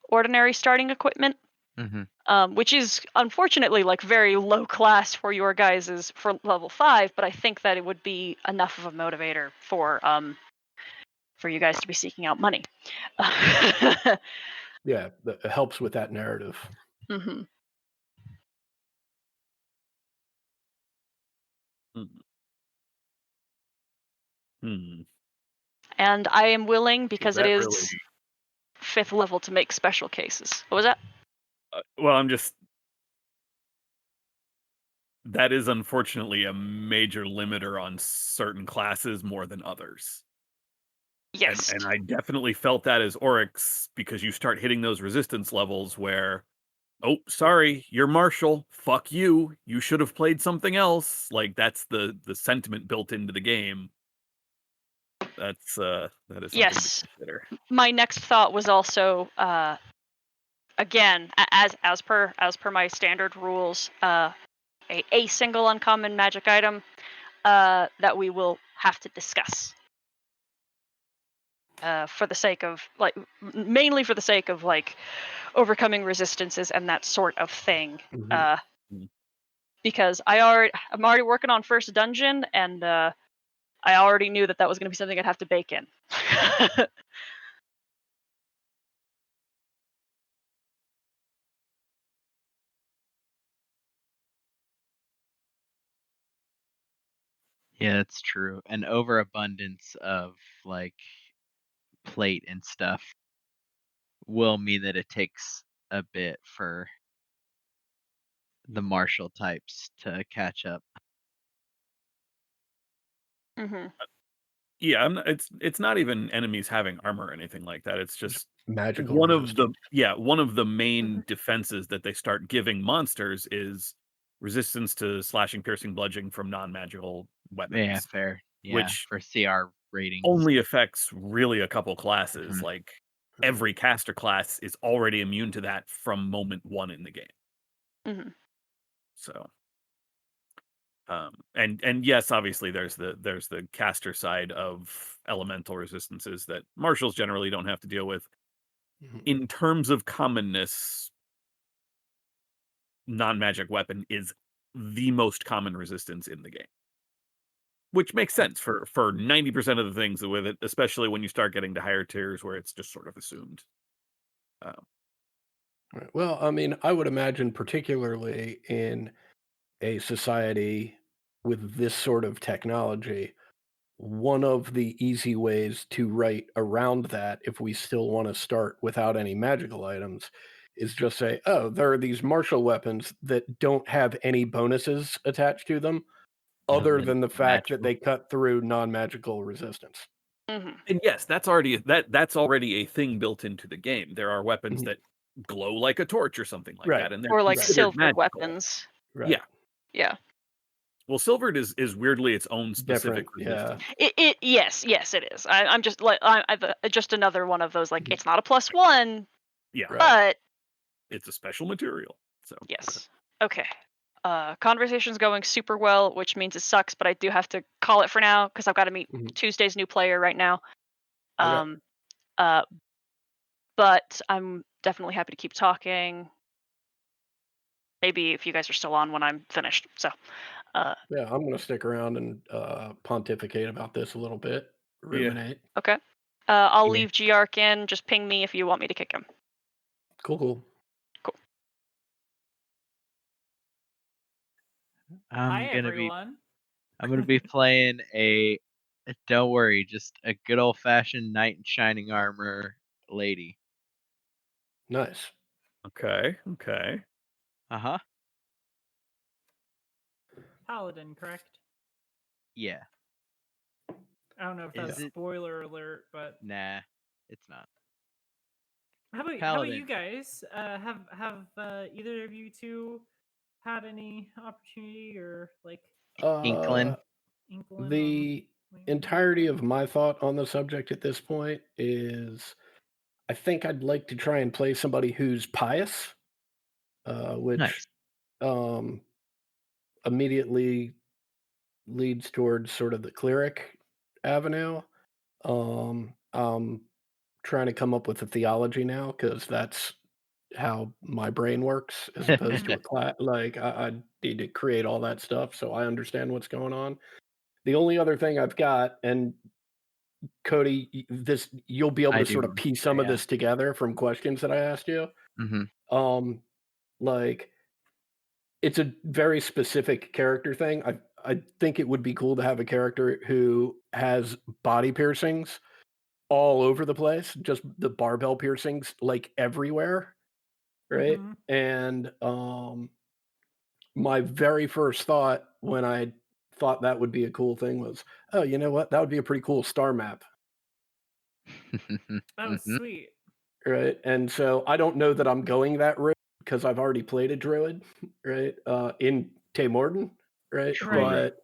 Speaker 2: ordinary starting equipment,
Speaker 1: Mm-hmm.
Speaker 2: which is unfortunately like very low class for your guys's for level 5. But I think that it would be enough of a motivator for you guys to be seeking out money.
Speaker 4: Yeah, it helps with that narrative.
Speaker 2: hmm
Speaker 5: Hmm. Hmm.
Speaker 2: And I am willing
Speaker 5: Is
Speaker 2: because it
Speaker 5: that really?
Speaker 2: is 5th level to make special cases. What was that?
Speaker 5: Well, I'm just. That is unfortunately a major limiter on certain classes more than others.
Speaker 2: Yes.
Speaker 5: And I definitely felt that as Oryx because you start hitting those resistance levels where, oh, sorry, you're Marshall. Fuck you. You should have played something else. Like that's the sentiment built into the game. That is something to
Speaker 2: Yes.
Speaker 5: consider.
Speaker 2: My next thought was also again as per my standard rules, a single uncommon magic item that we will have to discuss for the sake of like mainly for the sake of like overcoming resistances and that sort of thing.
Speaker 4: Mhm.
Speaker 2: Uh,
Speaker 5: Mm.
Speaker 2: because I'm already working on first dungeon, and I already knew that was going to be something I'd have to bake in.
Speaker 1: Yeah, it's true. An overabundance of like plate and stuff will mean that it takes a bit for the martial types to catch up.
Speaker 2: hmm
Speaker 5: Yeah, it's not even enemies having armor or anything like that. It's just
Speaker 4: Magical resistance.
Speaker 5: one of the
Speaker 2: hmm
Speaker 5: main defenses that they start giving monsters is resistance to slashing, piercing, bludgeoning from non-magical
Speaker 1: Yeah,
Speaker 5: weapons,
Speaker 1: fair. Yeah,
Speaker 5: which
Speaker 1: for CR ratings.
Speaker 5: only affects really a couple classes.
Speaker 1: Mhm.
Speaker 5: Like
Speaker 4: Right.
Speaker 5: every caster class is already immune to that from moment 1 in the game.
Speaker 2: hmm
Speaker 5: So, and yes, obviously there's the caster side of elemental resistances that marshals generally don't have to deal with.
Speaker 4: Mhm.
Speaker 5: In terms of commonness, non-magic weapon is the most common resistance in the game, which makes sense for 90% of the things with it, especially when you start getting to higher tiers where it's just sort of assumed. Um,
Speaker 4: Right. Well, I mean, I would imagine, particularly in a society with this sort of technology, one of the easy ways to write around that, if we still want to start without any magical items, is just say, oh, there are these martial weapons that don't have any bonuses attached to them
Speaker 1: Other
Speaker 4: other
Speaker 1: than
Speaker 4: than the fact that
Speaker 1: magical.
Speaker 4: they cut through non-magical resistance.
Speaker 2: hmm
Speaker 5: and yes, that's already a thing built into the game. There are weapons
Speaker 4: Mhm.
Speaker 5: that glow like a torch or something like
Speaker 4: Right.
Speaker 5: that, and they're
Speaker 2: Or like
Speaker 4: Right.
Speaker 5: considered
Speaker 2: silvered
Speaker 5: magical.
Speaker 2: weapons.
Speaker 5: Yeah.
Speaker 4: Right.
Speaker 2: Yeah.
Speaker 5: Well, silvered is weirdly its own specific
Speaker 4: Different. Yeah.
Speaker 5: resistance.
Speaker 2: It yes it is. I'm just like I've just another one of those like
Speaker 4: Mhm.
Speaker 2: it's not a +1,
Speaker 5: Yeah,
Speaker 4: Right.
Speaker 2: but
Speaker 5: it's a special material. So
Speaker 2: yes. Okay. Conversation's going super well, which means it sucks, but I do have to call it for now because I've got to meet
Speaker 4: Mhm.
Speaker 2: Tuesday's new player right now.
Speaker 4: Okay.
Speaker 2: Um, uh, but I'm definitely happy to keep talking. Maybe if you guys are still on when I'm finished. So, uh,
Speaker 4: Yeah, I'm gonna stick around and pontificate about this a little bit,
Speaker 5: yeah,
Speaker 4: ruminate.
Speaker 2: okay. I'll
Speaker 1: Yeah.
Speaker 2: leave Geark in. Just ping me if you want me to kick him.
Speaker 4: Cool.
Speaker 3: Hi,
Speaker 1: I'm
Speaker 3: everyone.
Speaker 1: gonna be playing a don't worry, just a good old fashioned knight in shining armor lady.
Speaker 4: Nice.
Speaker 5: Okay.
Speaker 1: Uh-huh.
Speaker 3: Paladin, correct?
Speaker 1: Yeah.
Speaker 3: I don't know if
Speaker 1: Is
Speaker 3: that's
Speaker 1: it?
Speaker 3: spoiler alert, but
Speaker 1: Nah, it's not.
Speaker 3: how about
Speaker 1: Paladin.
Speaker 3: you guys? Have either of you two had any opportunity or like
Speaker 1: Inkling.
Speaker 3: inkling on
Speaker 4: The entirety of my thought on the subject at this point is I think I'd like to try and play somebody who's pious, which
Speaker 1: Nice.
Speaker 4: immediately leads towards sort of the cleric avenue. I'm trying to come up with a theology now because that's how my brain works, as opposed to a class. Like I need to create all that stuff so I understand what's going on. The only other thing I've got, and Cody, this you'll be able
Speaker 1: I
Speaker 4: to
Speaker 1: do
Speaker 4: sort of
Speaker 1: remember,
Speaker 4: piece some of
Speaker 1: yeah.
Speaker 4: this together from questions that I asked you.
Speaker 1: Mhm.
Speaker 4: Like it's a very specific character thing. I think it would be cool to have a character who has body piercings all over the place, just the barbell piercings like everywhere, right?
Speaker 3: Mhm.
Speaker 4: And my very first thought when I thought that would be a cool thing was, oh, you know what? That would be a pretty cool star map,
Speaker 3: Oh,
Speaker 1: Mhm.
Speaker 3: sweet.
Speaker 4: right? And so I don't know that I'm going that route because I've already played a druid, right? In Taymorden, right?
Speaker 1: True.
Speaker 4: But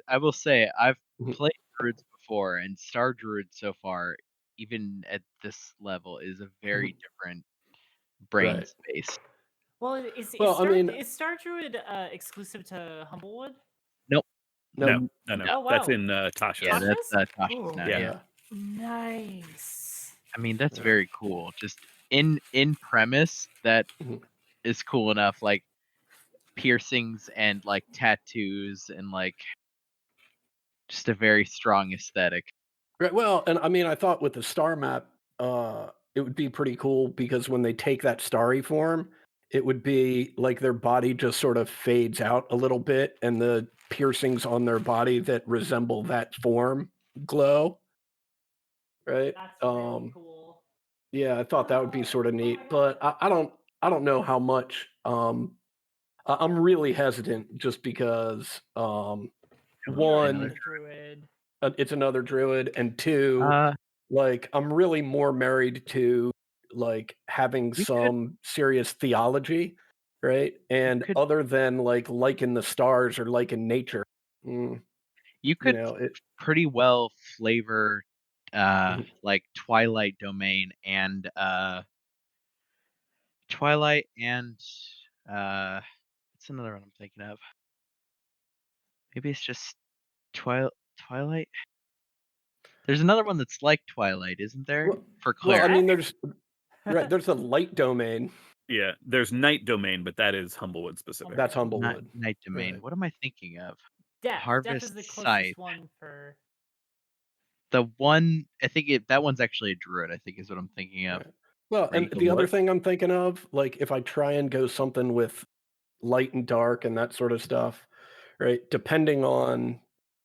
Speaker 1: I will say I've
Speaker 4: mhm,
Speaker 1: played druids before, and Star Druid so far, even at this level, is a very
Speaker 4: mhm,
Speaker 1: different brain
Speaker 4: right.
Speaker 1: space.
Speaker 3: Well, is
Speaker 4: Well, I mean,
Speaker 3: Star Druid exclusive to Humblewood?
Speaker 1: Nope.
Speaker 5: No.
Speaker 4: no,
Speaker 1: No.
Speaker 3: Oh
Speaker 5: That's
Speaker 3: wow,
Speaker 5: in Tasha's.
Speaker 1: Yeah, that's
Speaker 3: Tasha's.
Speaker 1: Tasha's
Speaker 3: Oh,
Speaker 1: now,
Speaker 5: Yeah.
Speaker 1: yeah.
Speaker 4: yeah,
Speaker 3: nice.
Speaker 1: I mean, that's
Speaker 4: yeah.
Speaker 1: very cool. Just in premise, that
Speaker 4: Mhm.
Speaker 1: is cool enough, like, piercings and, like, tattoos and, like, just a very strong aesthetic.
Speaker 4: Right. Well, and I mean, I thought with the star map, it would be pretty cool because when they take that starry form, it would be like their body just sort of fades out a little bit, and the piercings on their body that resemble that form glow. Right.
Speaker 3: That's really cool.
Speaker 4: Yeah, I thought that would be sort of
Speaker 3: Oh my
Speaker 4: neat,
Speaker 3: god.
Speaker 4: but I don't know how much. I'm really hesitant just because
Speaker 1: Oh,
Speaker 3: Geark is
Speaker 1: another
Speaker 3: a
Speaker 4: one,
Speaker 3: druid.
Speaker 4: it's another druid, and two,
Speaker 1: uh,
Speaker 4: like I'm really more married to like having
Speaker 1: you could
Speaker 4: some serious theology, right?
Speaker 1: you
Speaker 4: And
Speaker 1: could
Speaker 4: other than like in the stars or like in nature, mm,
Speaker 1: you
Speaker 4: you
Speaker 1: could
Speaker 4: know, it.
Speaker 1: pretty well flavor,
Speaker 4: Mhm.
Speaker 1: like, Twilight and, uh, what's another one I'm thinking of? Maybe it's just Twilight? There's another one that's like Twilight, isn't there?
Speaker 4: Well,
Speaker 1: For
Speaker 4: well, I
Speaker 1: cleric.
Speaker 4: mean,
Speaker 3: Shrek?
Speaker 4: there's right, there's a light domain
Speaker 5: Yeah. There's Night Domain, but that is Humblewood specific.
Speaker 4: that's
Speaker 3: Humblewood.
Speaker 1: Not
Speaker 4: Humblewood,
Speaker 1: Night Domain.
Speaker 4: right?
Speaker 1: What am I thinking of?
Speaker 3: Death. Death is
Speaker 1: Harvest
Speaker 3: the closest
Speaker 1: Scythe.
Speaker 3: one for.
Speaker 1: The one I think that one's actually a druid, I think is what I'm thinking of.
Speaker 4: Right. Well, and the other
Speaker 5: What?
Speaker 4: thing I'm thinking of, like if I try and go something with light and dark and that sort of stuff, right? Depending on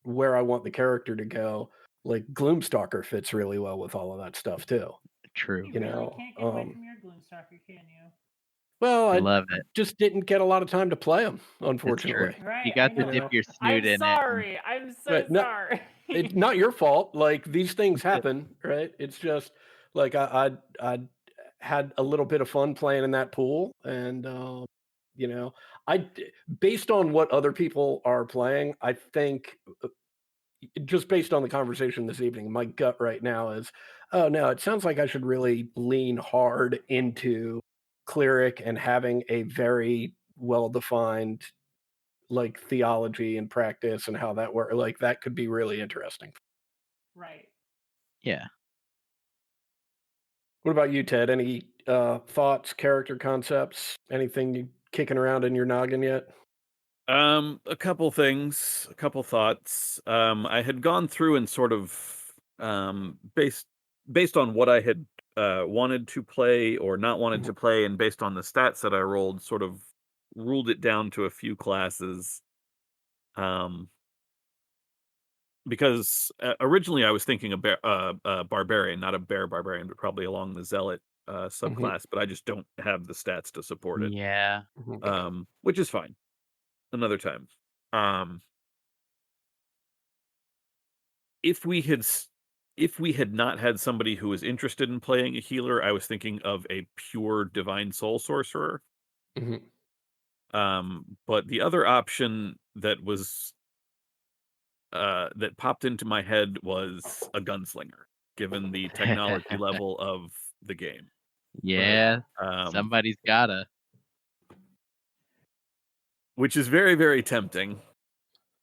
Speaker 4: where I want the character to go, like Gloomstalker fits really well with all of that stuff too.
Speaker 1: True.
Speaker 3: You
Speaker 4: You
Speaker 3: really
Speaker 4: know,
Speaker 3: can't get away from your Gloomstalker, can you?
Speaker 4: well,
Speaker 1: I
Speaker 4: I
Speaker 1: love it.
Speaker 4: just didn't get a lot of time to play them,
Speaker 1: It's true.
Speaker 4: unfortunately.
Speaker 1: You
Speaker 3: Right, I
Speaker 1: got to
Speaker 4: You
Speaker 3: know.
Speaker 1: dip
Speaker 4: know,
Speaker 1: your
Speaker 3: I'm
Speaker 1: snoot in it and
Speaker 3: sorry. I'm so
Speaker 4: right? Not
Speaker 3: sorry.
Speaker 4: it's not your fault. Like these things happen, right? It's just like I had a little bit of fun playing in that pool, and you know, based on what other people are playing, I think just based on the conversation this evening, my gut right now is, oh no, it sounds like I should really lean hard into cleric and having a very well defined like theology and practice and how that works. Like that could be really interesting.
Speaker 3: Right.
Speaker 1: yeah.
Speaker 4: What about you, Ted? Any thoughts, character concepts, anything you kicking around in your noggin yet?
Speaker 5: A couple things, a couple thoughts. I had gone through and sort of based on what I had wanted to play or not wanted to play, and based on the stats that I rolled, sort of ruled it down to a few classes. Um, because originally I was thinking a barbarian, not a bear barbarian, but probably along the zealot subclass. But I just don't have the stats to support it,
Speaker 1: Yeah.
Speaker 5: which is fine. Another time. Um, if we had if we had not had somebody who was interested in playing a healer, I was thinking of a pure divine soul sorcerer. But the other option that was that popped into my head was a gunslinger, given the technology level of the game.
Speaker 1: Yeah.
Speaker 5: Um,
Speaker 1: Somebody's gotta.
Speaker 5: which is very, very tempting.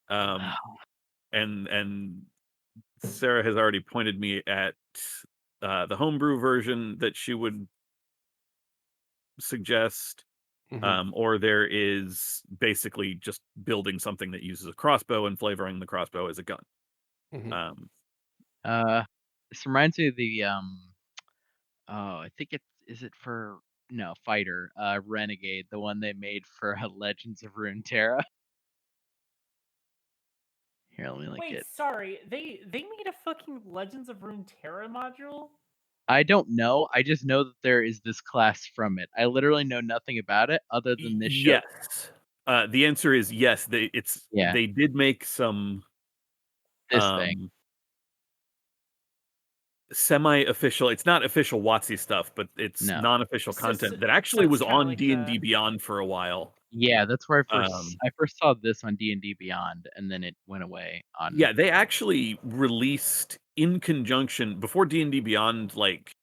Speaker 5: And Sarah has already pointed me at the homebrew version that she would suggest. Or there is basically just building something that uses a crossbow and flavoring the crossbow as a gun.
Speaker 1: This reminds me of the oh, I think is it for no fighter, Renegade, the one they made for Legends of Runeterra. Here, let me link
Speaker 3: Wait,
Speaker 1: it.
Speaker 3: sorry. They made a fucking Legends of Runeterra module?
Speaker 1: I don't know. I just know that there is this class from it. I literally know nothing about it other than this show.
Speaker 5: Yes. The answer is yes.
Speaker 1: Yeah.
Speaker 5: They did make some
Speaker 1: This thing.
Speaker 5: semi-official. It's not official WotC stuff, but it's
Speaker 1: No.
Speaker 5: non-official
Speaker 3: So
Speaker 5: content that actually
Speaker 3: it's
Speaker 5: was
Speaker 3: kinda
Speaker 5: on
Speaker 3: like
Speaker 5: D&D
Speaker 3: the
Speaker 5: Beyond for a while.
Speaker 1: Yeah, that's where I
Speaker 5: Um,
Speaker 1: first saw this on D&D Beyond, and then it went away on.
Speaker 5: yeah, they actually released in conjunction before D&D Beyond. Like,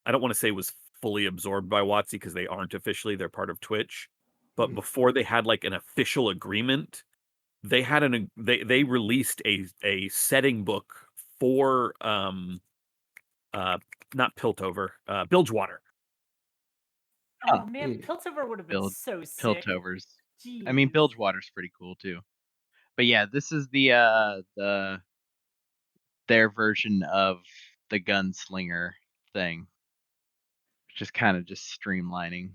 Speaker 5: I don't want to say was fully absorbed by WotC because they aren't officially. They're part of Twitch. But before they had like an official agreement, they had they released a setting book for not Piltover, Bilgewater.
Speaker 1: Huh.
Speaker 3: Oh man, Piltover would have been
Speaker 1: Build
Speaker 3: so sick.
Speaker 1: Piltovers. I mean,
Speaker 3: Jeez.
Speaker 1: Bilgewater's pretty cool too. But yeah, this is their version of the gunslinger thing. Just kind of just streamlining.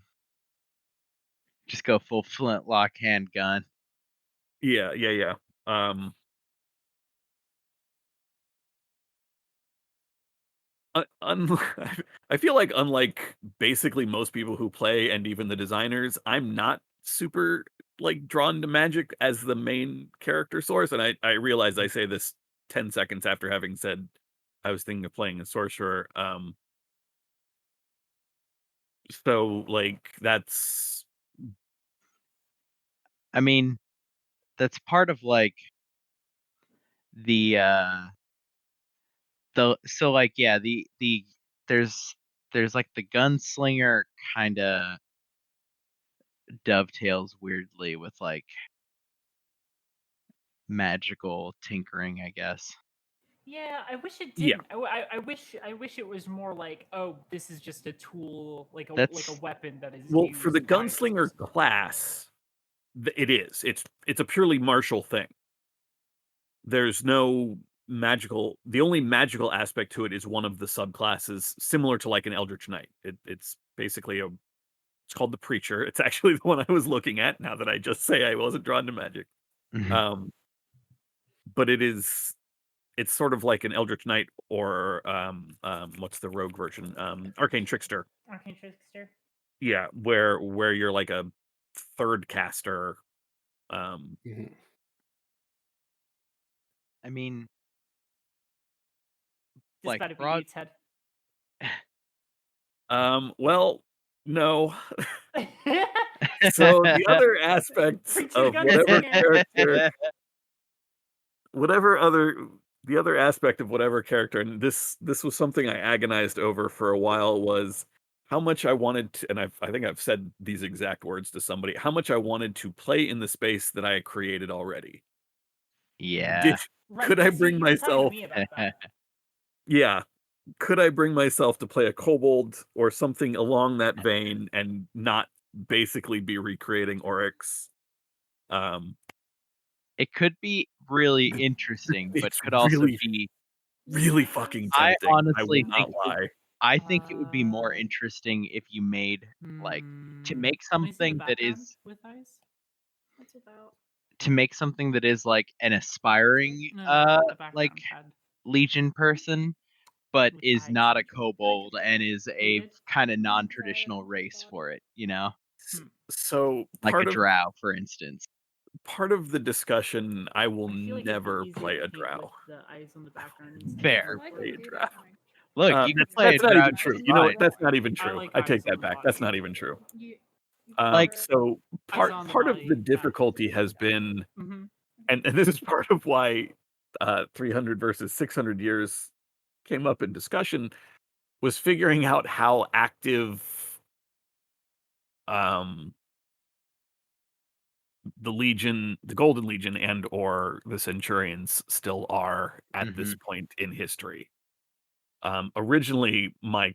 Speaker 1: Just go full flintlock handgun.
Speaker 5: Yeah. I feel like unlike basically most people who play and even the designers, I'm not super like drawn to magic as the main character source. And I realize I say this 10 seconds after having said I was thinking of playing a sorcerer. So like that's
Speaker 1: I mean, that's part of like the so like yeah, the there's like the gunslinger kind of dovetails weirdly with like magical tinkering, I guess.
Speaker 3: Yeah, I wish it
Speaker 5: yeah.
Speaker 3: didn't. I wish it was more like, oh, this is just a tool, like a
Speaker 1: That's
Speaker 3: weapon that is
Speaker 5: Well,
Speaker 3: used
Speaker 5: for the
Speaker 3: by a
Speaker 5: gunslinger
Speaker 3: sorcerer.
Speaker 5: class, it is. It's a purely martial thing. There's no magical. The only magical aspect to it is one of the subclasses, similar to like an Eldritch Knight. It's basically it's called the Preacher. It's actually the one I was looking at. Now that I just say I wasn't drawn to magic, um, but it's sort of like an Eldritch Knight or what's the rogue version? Arcane Trickster.
Speaker 3: Arcane Trickster.
Speaker 5: Yeah, where you're like a third caster.
Speaker 1: I mean,
Speaker 3: This
Speaker 1: like
Speaker 3: about to be
Speaker 1: broad.
Speaker 3: Nate's head.
Speaker 5: Well, no. So the other aspects
Speaker 3: Preach to the
Speaker 5: of whatever
Speaker 3: gunslinger.
Speaker 5: character, whatever other the other aspect of whatever character, and this was something I agonized over for a while, was how much I wanted to, and I think I've said these exact words to somebody, how much I wanted to play in the space that I had created already.
Speaker 1: Yeah.
Speaker 5: Did
Speaker 3: Right,
Speaker 5: could I
Speaker 3: because
Speaker 5: bring
Speaker 3: you've been talking to
Speaker 5: myself?
Speaker 3: me about that.
Speaker 5: Yeah, could I bring myself to play a kobold or something along that vein and not basically be recreating Oryx?
Speaker 1: It could be really interesting, but
Speaker 5: It's
Speaker 1: could also
Speaker 5: really
Speaker 1: be
Speaker 5: really fucking
Speaker 1: I
Speaker 5: tempting. I will
Speaker 1: honestly
Speaker 5: not
Speaker 1: think
Speaker 5: lie.
Speaker 1: I think it would be more
Speaker 3: Uh,
Speaker 1: interesting if you made like to
Speaker 3: Hmm.
Speaker 1: make
Speaker 3: Let me see the
Speaker 1: something that
Speaker 3: background
Speaker 1: is
Speaker 3: with eyes. What's it about?
Speaker 1: like an aspiring
Speaker 3: No, the
Speaker 1: like
Speaker 3: background had
Speaker 1: Legion person, but
Speaker 3: with
Speaker 1: is
Speaker 3: eyes
Speaker 1: not a
Speaker 3: like
Speaker 1: kobold and is a
Speaker 3: faded.
Speaker 1: kind of non-traditional race for it,
Speaker 3: Hmm.
Speaker 5: So
Speaker 1: like a drow, for instance.
Speaker 5: part of the discussion, I will
Speaker 3: I feel like
Speaker 5: never
Speaker 3: it'd be
Speaker 5: play
Speaker 3: easier
Speaker 5: a
Speaker 3: to paint
Speaker 5: drow.
Speaker 3: with the eyes on the background instead
Speaker 1: Fair.
Speaker 3: of
Speaker 5: Never play a drow.
Speaker 1: Look, you can play a
Speaker 5: That's not
Speaker 1: drow
Speaker 5: even true.
Speaker 1: just
Speaker 5: You know
Speaker 1: fine.
Speaker 5: what? That's not even
Speaker 3: I
Speaker 5: true.
Speaker 3: like
Speaker 5: I
Speaker 3: eyes
Speaker 5: take
Speaker 3: on
Speaker 5: that
Speaker 3: the
Speaker 5: back. That's
Speaker 3: body.
Speaker 5: not even true.
Speaker 1: Like
Speaker 5: So
Speaker 3: Eyes on the
Speaker 5: part of the
Speaker 3: body.
Speaker 5: difficulty has been,
Speaker 3: Mm-hmm.
Speaker 5: and this is part of why 300 versus 600 years came up in discussion, was figuring out how active um the Legion, the Golden Legion, and or the Centurions still are at this point in history. Originally, my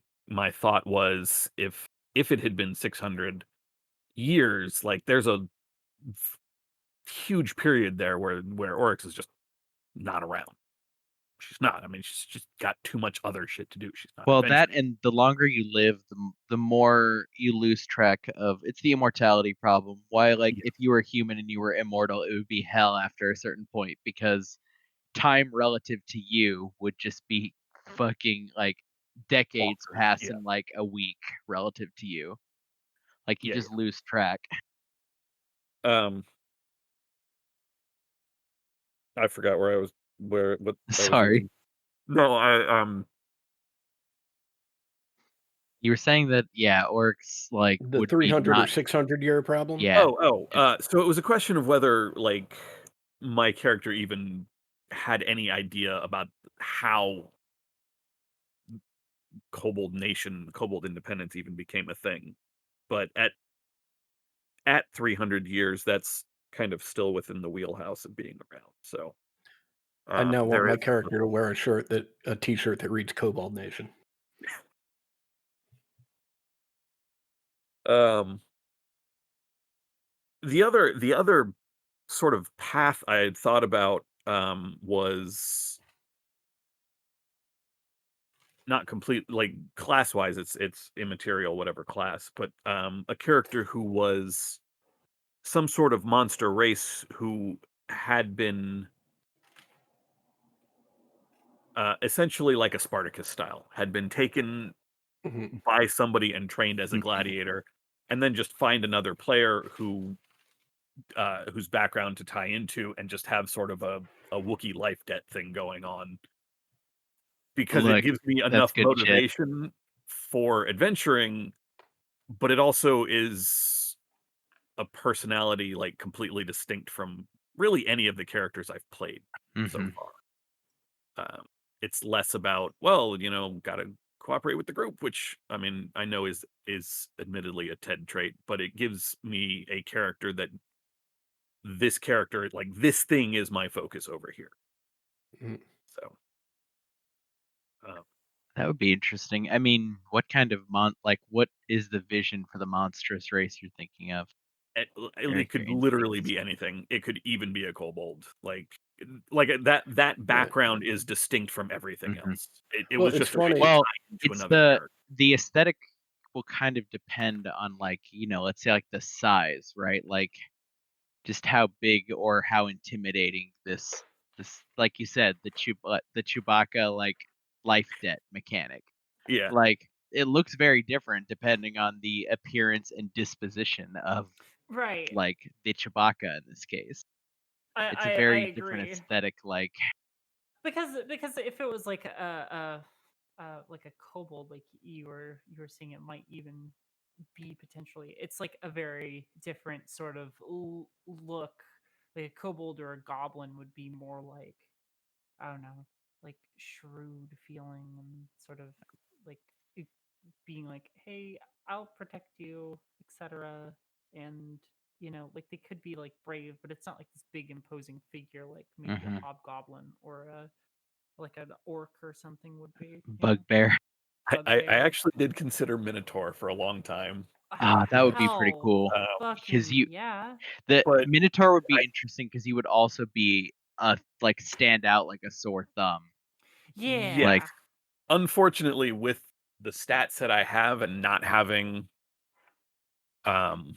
Speaker 5: thought was if it had been 600 years, like there's a huge period there where Oryx is just not around. She's not. I mean, she's just got too much other shit to do. She's not
Speaker 1: well,
Speaker 5: adventuring.
Speaker 1: that and the longer you live, the more you lose track of it's the immortality problem. Why, like,
Speaker 5: Yeah.
Speaker 1: if you were human and you were immortal, it would be hell after a certain point because time relative to you would just be fucking like decades
Speaker 5: Bonkers.
Speaker 1: pass
Speaker 5: Yeah,
Speaker 1: in like a week relative to you. Like you
Speaker 5: yeah,
Speaker 1: just lose track.
Speaker 5: yeah. I forgot where I was, what I was
Speaker 1: Sorry.
Speaker 5: leading. No, I
Speaker 1: You were saying that Oryx like
Speaker 4: The
Speaker 1: would be
Speaker 4: 300 or
Speaker 1: not
Speaker 4: 600-year problem?
Speaker 1: yeah.
Speaker 5: so it was a question of whether like my character even had any idea about how Kobold independence even became a thing. But at 300 years, that's kind of still within the wheelhouse of being around. So
Speaker 4: I now want
Speaker 5: there
Speaker 4: my
Speaker 5: is
Speaker 4: character to wear a T-shirt that reads Cobalt Nation.
Speaker 5: um the other sort of path I had thought about was not complete, like class wise it's immaterial whatever class, but a character who was some sort of monster race who had been essentially like a Spartacus style, had been taken
Speaker 4: Mhm.
Speaker 5: by somebody and trained as a gladiator, and then just find another player whose background to tie into and just have sort of a Wookiee life debt thing going on, because it
Speaker 1: Look,
Speaker 5: gives me
Speaker 1: that's
Speaker 5: enough
Speaker 1: good shit.
Speaker 5: motivation for adventuring, but it also is a personality like completely distinct from really any of the characters I've played so far. It's less about, well, gotta cooperate with the group, which I mean I know is admittedly a Ted trait, but it gives me a character that this character, like this thing, is my focus over here.
Speaker 4: Mhm.
Speaker 5: So
Speaker 1: That would be interesting. I mean, what kind of what is the vision for the monstrous race you're thinking of?
Speaker 5: it could literally be anything. It could even be a kobold. Like that
Speaker 4: Yeah.
Speaker 5: background is distinct from everything
Speaker 1: Mhm.
Speaker 5: else. It
Speaker 4: Well,
Speaker 5: was
Speaker 4: it's
Speaker 5: just a way to
Speaker 4: funny.
Speaker 1: Well,
Speaker 5: tie into
Speaker 1: it's
Speaker 5: another character.
Speaker 1: the aesthetic will kind of depend on like, let's say like the size, right? Like just how big or how intimidating this like you said, the Chewbacca like life debt mechanic.
Speaker 5: Yeah,
Speaker 1: Like it looks very different depending on the appearance and disposition of
Speaker 3: Right.
Speaker 1: like the Chewbacca in this case. It's a
Speaker 3: I
Speaker 1: very different
Speaker 3: agree.
Speaker 1: aesthetic, like
Speaker 3: Because if it was like a kobold, like you were saying, it might even be potentially, it's like a very different sort of look. Like a kobold or a goblin would be more like, I don't know, like shrewd feeling and sort of like it being like, hey, I'll protect you, etc. And like they could be like brave, but it's not like this big imposing figure like maybe a hobgoblin or a like an orc or something would be.
Speaker 1: bugbear.
Speaker 5: I
Speaker 3: Bugbear.
Speaker 5: actually did consider Minotaur for a long time.
Speaker 1: That would be pretty
Speaker 3: Hell,
Speaker 1: cool
Speaker 5: Uh,
Speaker 1: because
Speaker 3: fucking yeah.
Speaker 1: the
Speaker 5: but
Speaker 1: Minotaur would be
Speaker 5: I
Speaker 1: interesting because he would also be like stand out like a sore thumb.
Speaker 3: Yeah.
Speaker 1: Like,
Speaker 5: Unfortunately, with the stats that I have and not having, um,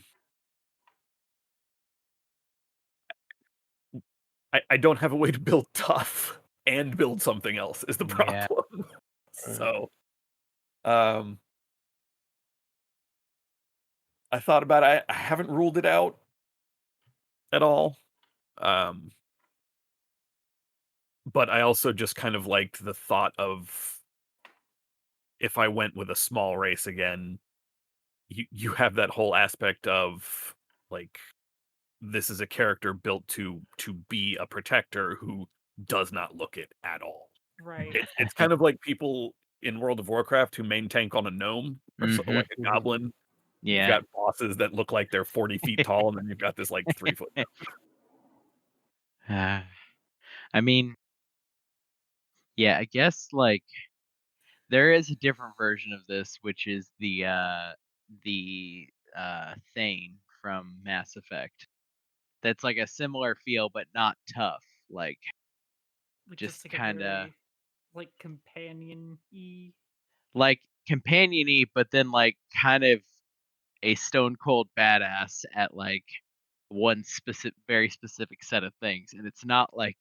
Speaker 5: I don't have a way to build tough and build something else is the
Speaker 1: yeah.
Speaker 5: problem. So, um, I thought about it. I haven't ruled it out at all. Um, but I also just kind of liked the thought of if I went with a small race again, you have that whole aspect of like this is a character built to be a protector who does not look it at all.
Speaker 3: Right.
Speaker 5: It's kind of like people in World of Warcraft who main tank on a gnome or so,
Speaker 1: Mhm.
Speaker 5: like a goblin. You've
Speaker 1: Yeah.
Speaker 5: got bosses that look like they're 40 feet tall, and then you've got this like 3 foot.
Speaker 1: I mean, yeah, I guess like there is a different version of this, which is the Thane from Mass Effect. That's like a similar feel, but not tough. Like
Speaker 3: Like just
Speaker 1: just
Speaker 3: like a
Speaker 1: kind of
Speaker 3: very like companion-y.
Speaker 1: like companiony, but then like kind of a stone cold badass at like one very specific set of things. And it's not like,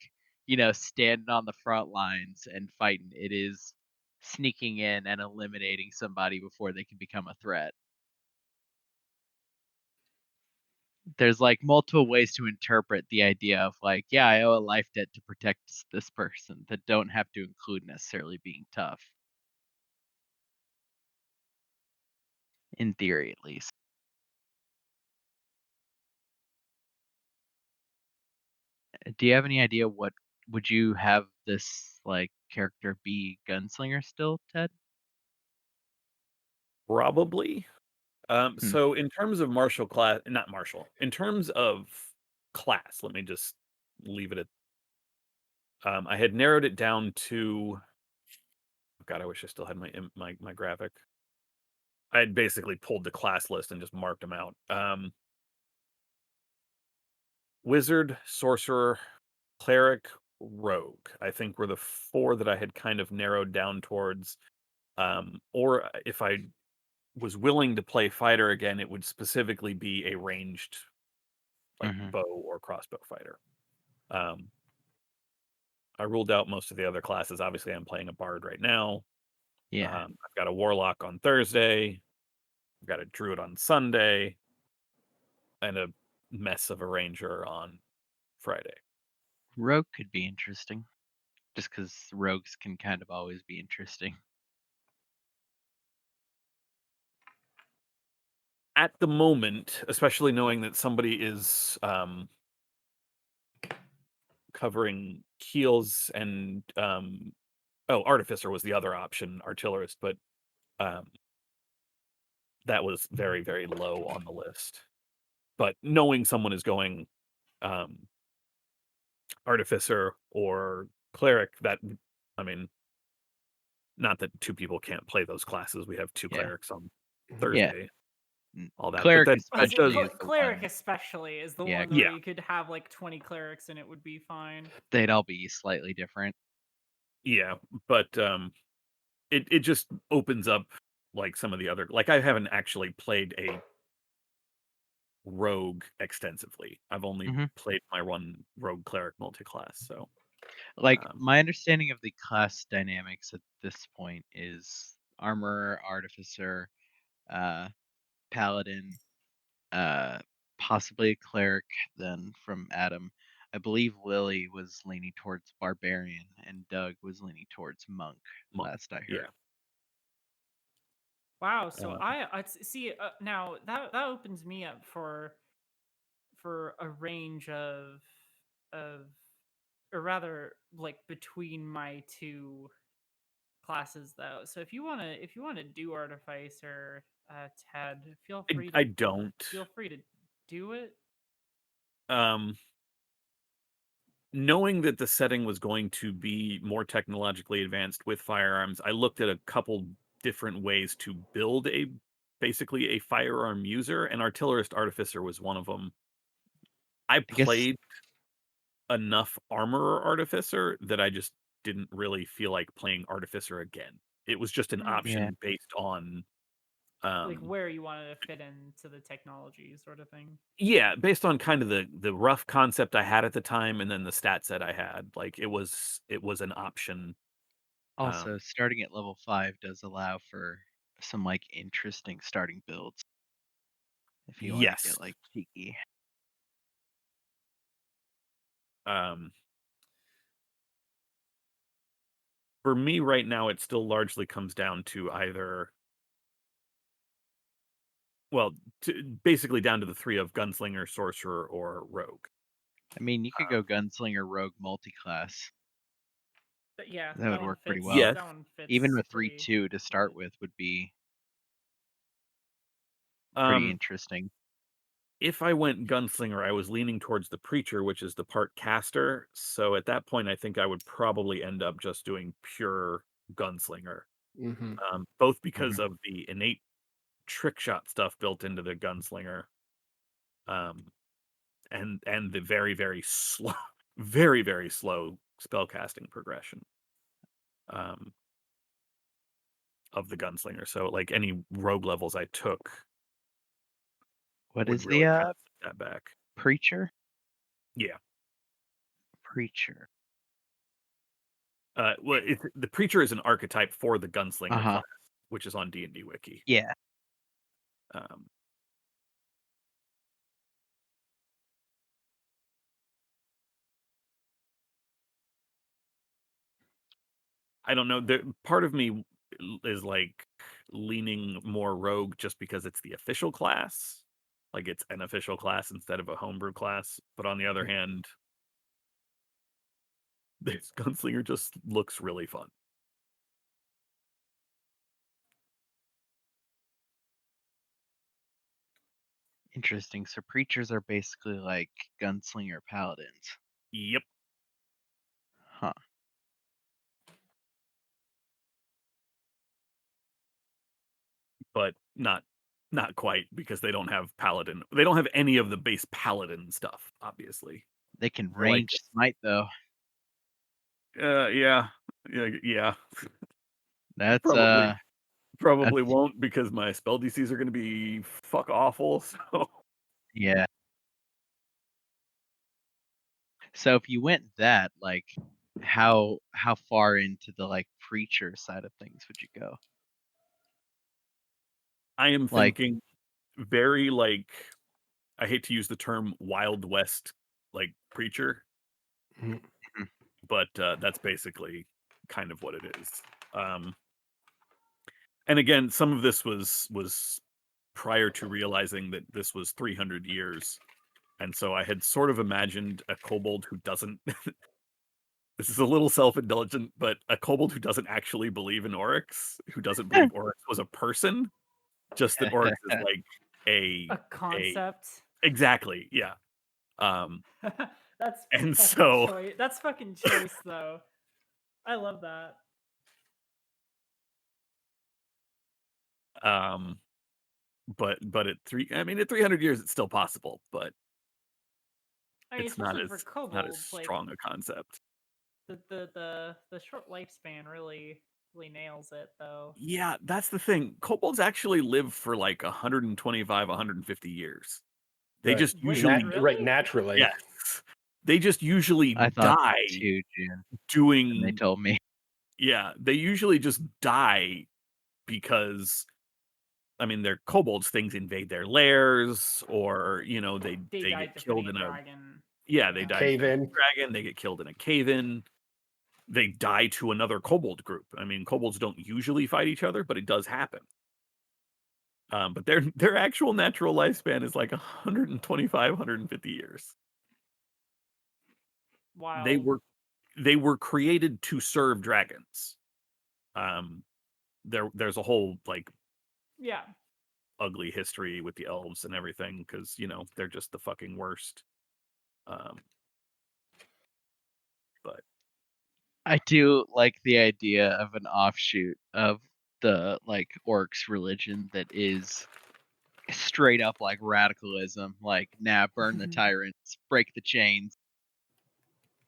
Speaker 1: standing on the front lines and fighting. It is sneaking in and eliminating somebody before they can become a threat. There's like multiple ways to interpret the idea of like, yeah, I owe a life debt to protect this person that don't have to include necessarily being tough. In theory, at least. Do you have any idea what would you have this like character be gunslinger still, Ted?
Speaker 5: Probably.
Speaker 1: Hmm.
Speaker 5: So in terms of martial class, not martial, in terms of class, let me just leave it at. I had narrowed it down to. God, I wish I still had my graphic. I had basically pulled the class list and just marked them out. Wizard, sorcerer, cleric, rogue. I think were the four that I had kind of narrowed down towards. Or if I was willing to play fighter again, it would specifically be a ranged like
Speaker 1: Mhm.
Speaker 5: bow or crossbow fighter. Um, I ruled out most of the other classes. Obviously, I'm playing a bard right now.
Speaker 1: Yeah.
Speaker 5: I've got a warlock on Thursday. I've got a druid on Sunday, and a mess of a ranger on Friday.
Speaker 1: Rogue could be interesting. Just because rogues can kind of always be interesting.
Speaker 5: At the moment, especially knowing that somebody is covering heals and artificer was the other option, artillerist, but um, that was very, very low on the list. But knowing someone is going um, artificer or cleric, that I mean, not that two people can't play those classes. We have two
Speaker 1: Yeah.
Speaker 5: clerics on
Speaker 1: Yeah.
Speaker 5: Thursday, all that. But
Speaker 1: Cleric
Speaker 5: that does,
Speaker 1: especially is the
Speaker 3: Cleric
Speaker 1: one.
Speaker 3: especially is the
Speaker 1: Yeah,
Speaker 3: one where
Speaker 5: yeah,
Speaker 3: you could have like 20 clerics and it would be fine.
Speaker 1: they'd all be slightly different.
Speaker 5: yeah. But it just opens up like some of the other. Like I haven't actually played a rogue extensively. I've only
Speaker 1: Mhm.
Speaker 5: played my one rogue cleric multi-class. So
Speaker 1: Like,
Speaker 5: um,
Speaker 1: my understanding of the class dynamics at this point is armor, artificer, uh, paladin, uh, possibly a cleric. Then from Adam, I believe Lily was leaning towards barbarian, and Doug was leaning towards monk.
Speaker 5: monk.
Speaker 1: Last I
Speaker 5: Yeah.
Speaker 1: heard.
Speaker 3: Wow, so
Speaker 5: Uh,
Speaker 3: I see now that opens me up for a range of or rather like between my two classes though. So if you want to do artificer, Ted,
Speaker 5: I don't.
Speaker 3: feel free to do it.
Speaker 5: Um, knowing that the setting was going to be more technologically advanced with firearms, I looked at a couple different ways to build basically a firearm user, and artillerist artificer was one of them. I
Speaker 1: I guess
Speaker 5: played enough armorer artificer that I just didn't really feel like playing Artificer again. It was just an option based on
Speaker 3: like where you wanted to fit into the technology sort of thing.
Speaker 5: yeah, based on kind of the rough concept I had at the time, and then the stat set I had. Like it was an option.
Speaker 1: Also, starting at level 5 does allow for some like interesting starting builds if you want to
Speaker 5: Yes.
Speaker 1: get like cheeky.
Speaker 5: For me right now, it still largely comes down to either, well, basically down to the three of Gunslinger, Sorcerer, or Rogue.
Speaker 1: I mean, you could go Gunslinger, Rogue, multi-class.
Speaker 3: But yeah,
Speaker 1: That would
Speaker 3: one
Speaker 1: work pretty
Speaker 3: fits-
Speaker 1: well.
Speaker 5: Yes.
Speaker 3: That one fits
Speaker 1: Even with
Speaker 3: pretty
Speaker 1: 3-2 to start
Speaker 3: good.
Speaker 1: with would be pretty interesting.
Speaker 5: If I went Gunslinger, I was leaning towards the Preacher, which is the part caster. So at that point, I think I would probably end up just doing pure Gunslinger. Both because of the innate trick shot stuff built into the Gunslinger, and the very, very slow, very, very slow spellcasting progression of the Gunslinger. So like any rogue levels I took
Speaker 1: What
Speaker 5: would
Speaker 1: is
Speaker 5: really
Speaker 1: the
Speaker 5: kind of set that back.
Speaker 1: Preacher?
Speaker 5: Yeah.
Speaker 1: Preacher.
Speaker 5: Well, the Preacher is an archetype for the Gunslinger class, which is on D&D Wiki.
Speaker 1: Yeah.
Speaker 5: I don't know. Part of me is like leaning more rogue just because it's the official class. Like it's an official class instead of a homebrew class. But on the other hand, this Gunslinger just looks really fun.
Speaker 1: Interesting. So preachers are basically like gunslinger paladins.
Speaker 5: Yep.
Speaker 1: Huh.
Speaker 5: But not quite, because they don't have paladin. They don't have any of the base paladin stuff, obviously.
Speaker 1: They can
Speaker 5: They're like-
Speaker 1: range smite though.
Speaker 5: Yeah.
Speaker 1: That's
Speaker 5: Probably won't, because my spell DCs are going to be fuck awful. So
Speaker 1: yeah. So if you went that, like, how far into the like preacher side of things would you go?
Speaker 5: I am
Speaker 1: Like-
Speaker 5: thinking very like, I hate to use the term Wild West, like Preacher, but that's basically kind of what it is. And again, some of this was prior to realizing that this was 300 years. And so I had sort of imagined a kobold who doesn't this is a little self-indulgent, but a kobold who doesn't actually believe in Oryx, who doesn't believe Oryx was a person, just that Oryx is like a
Speaker 3: concept.
Speaker 5: Exactly, yeah.
Speaker 3: That's
Speaker 5: and
Speaker 3: fucking
Speaker 5: so
Speaker 3: that's fucking choice though. I love that.
Speaker 5: But at 300 years it's still possible, but
Speaker 3: I mean,
Speaker 5: it's not
Speaker 3: especially
Speaker 5: as
Speaker 3: for kobolds,
Speaker 5: not as
Speaker 3: like
Speaker 5: strong a concept.
Speaker 3: the short lifespan really nails it though.
Speaker 5: Yeah, that's the thing. Kobolds actually live for like 125, 150 years. They
Speaker 4: Right.
Speaker 5: just
Speaker 3: Wait,
Speaker 5: usually
Speaker 3: really?
Speaker 4: naturally.
Speaker 5: Yes. They just usually
Speaker 1: I thought
Speaker 5: die
Speaker 1: too, June.
Speaker 5: doing
Speaker 1: And they told me.
Speaker 5: Yeah, they usually just die because they're kobolds, things invade their lairs, or they
Speaker 3: died
Speaker 5: get killed in a
Speaker 3: dragon.
Speaker 5: they die
Speaker 4: Cave-in.
Speaker 5: dragon, they get killed in a cave-in. They die to another kobold group. Kobolds don't usually fight each other, but it does happen. But their actual natural lifespan is like 125, 150 years.
Speaker 3: Wow.
Speaker 5: They were created to serve dragons. There's a whole like ugly history with the elves and everything, because they're just the fucking worst. But
Speaker 1: I do like the idea of an offshoot of the like orcs religion that is straight up like radicalism, like burn the tyrants, break the chains.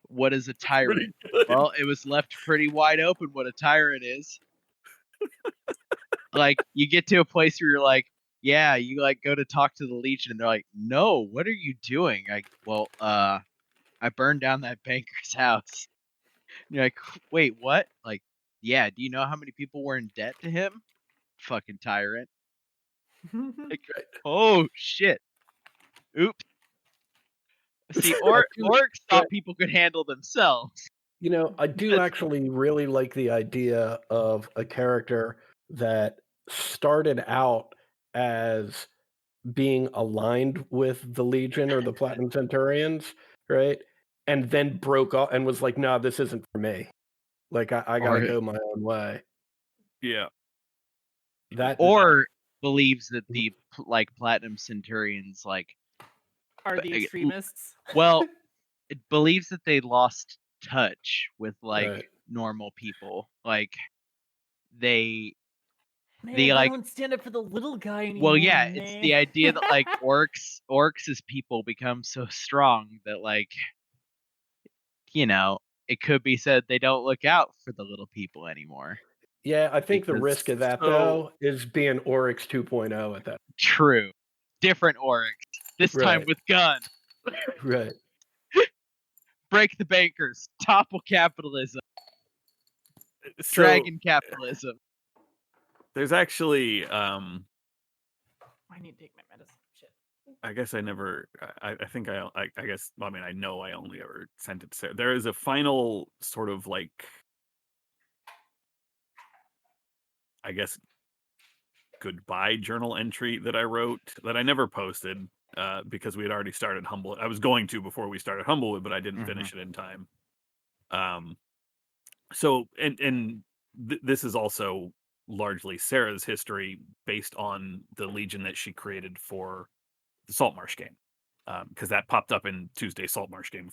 Speaker 1: What is a tyrant?
Speaker 5: Pretty good.
Speaker 1: Well, it was left pretty wide open what a tyrant is. Like, you get to a place where you're like, yeah, you like go to talk to the Legion, and they're like, no, what are you doing? I burned down that banker's house. And you're like, wait, what? Like, yeah, do you know how many people were in debt to him? Fucking tyrant. Like, oh shit. Oops. See,
Speaker 4: I do,
Speaker 1: orcs
Speaker 4: yeah,
Speaker 1: thought people could handle themselves.
Speaker 4: I do
Speaker 1: That's-
Speaker 4: actually really like the idea of a character that started out as being aligned with the Legion or the Platinum Centurions, right? And then broke off and was like, "No, this isn't for me. Like, I gotta
Speaker 1: Or
Speaker 4: go my own way."
Speaker 5: Yeah.
Speaker 4: That
Speaker 1: or believes that the like Platinum Centurions like
Speaker 3: Are the extremists?
Speaker 1: well, it believes that they lost touch with like
Speaker 4: Right.
Speaker 1: normal people. Like they
Speaker 3: Man,
Speaker 1: the
Speaker 3: they
Speaker 1: like
Speaker 3: don't stand up for the little guy anymore.
Speaker 1: well yeah, it's the
Speaker 3: man.
Speaker 1: idea that like orcs as people become so strong that like it could be said they don't look out for the little people anymore.
Speaker 4: Yeah, I think the
Speaker 1: Because
Speaker 4: risk of that though is being Oryx 2.0 at that.
Speaker 1: true. Different orcs. This time
Speaker 4: Right.
Speaker 1: with gun.
Speaker 4: Right.
Speaker 1: Break the bankers. Topple capitalism.
Speaker 5: So
Speaker 1: Dragon capitalism.
Speaker 5: there's actually
Speaker 3: I need to take my medicine. Shit.
Speaker 5: I guess I never. I think I guess. Well, I mean, I know I only ever sent it to Sarah. There is a final sort of like, I guess, goodbye journal entry that I wrote that I never posted because we had already started Humble. I was going to before we started Humblewood, but I didn't finish it in time. So this is also largely Sarah's history based on the Legion that she created for the Saltmarsh game, because that popped up in Tuesday's Saltmarsh game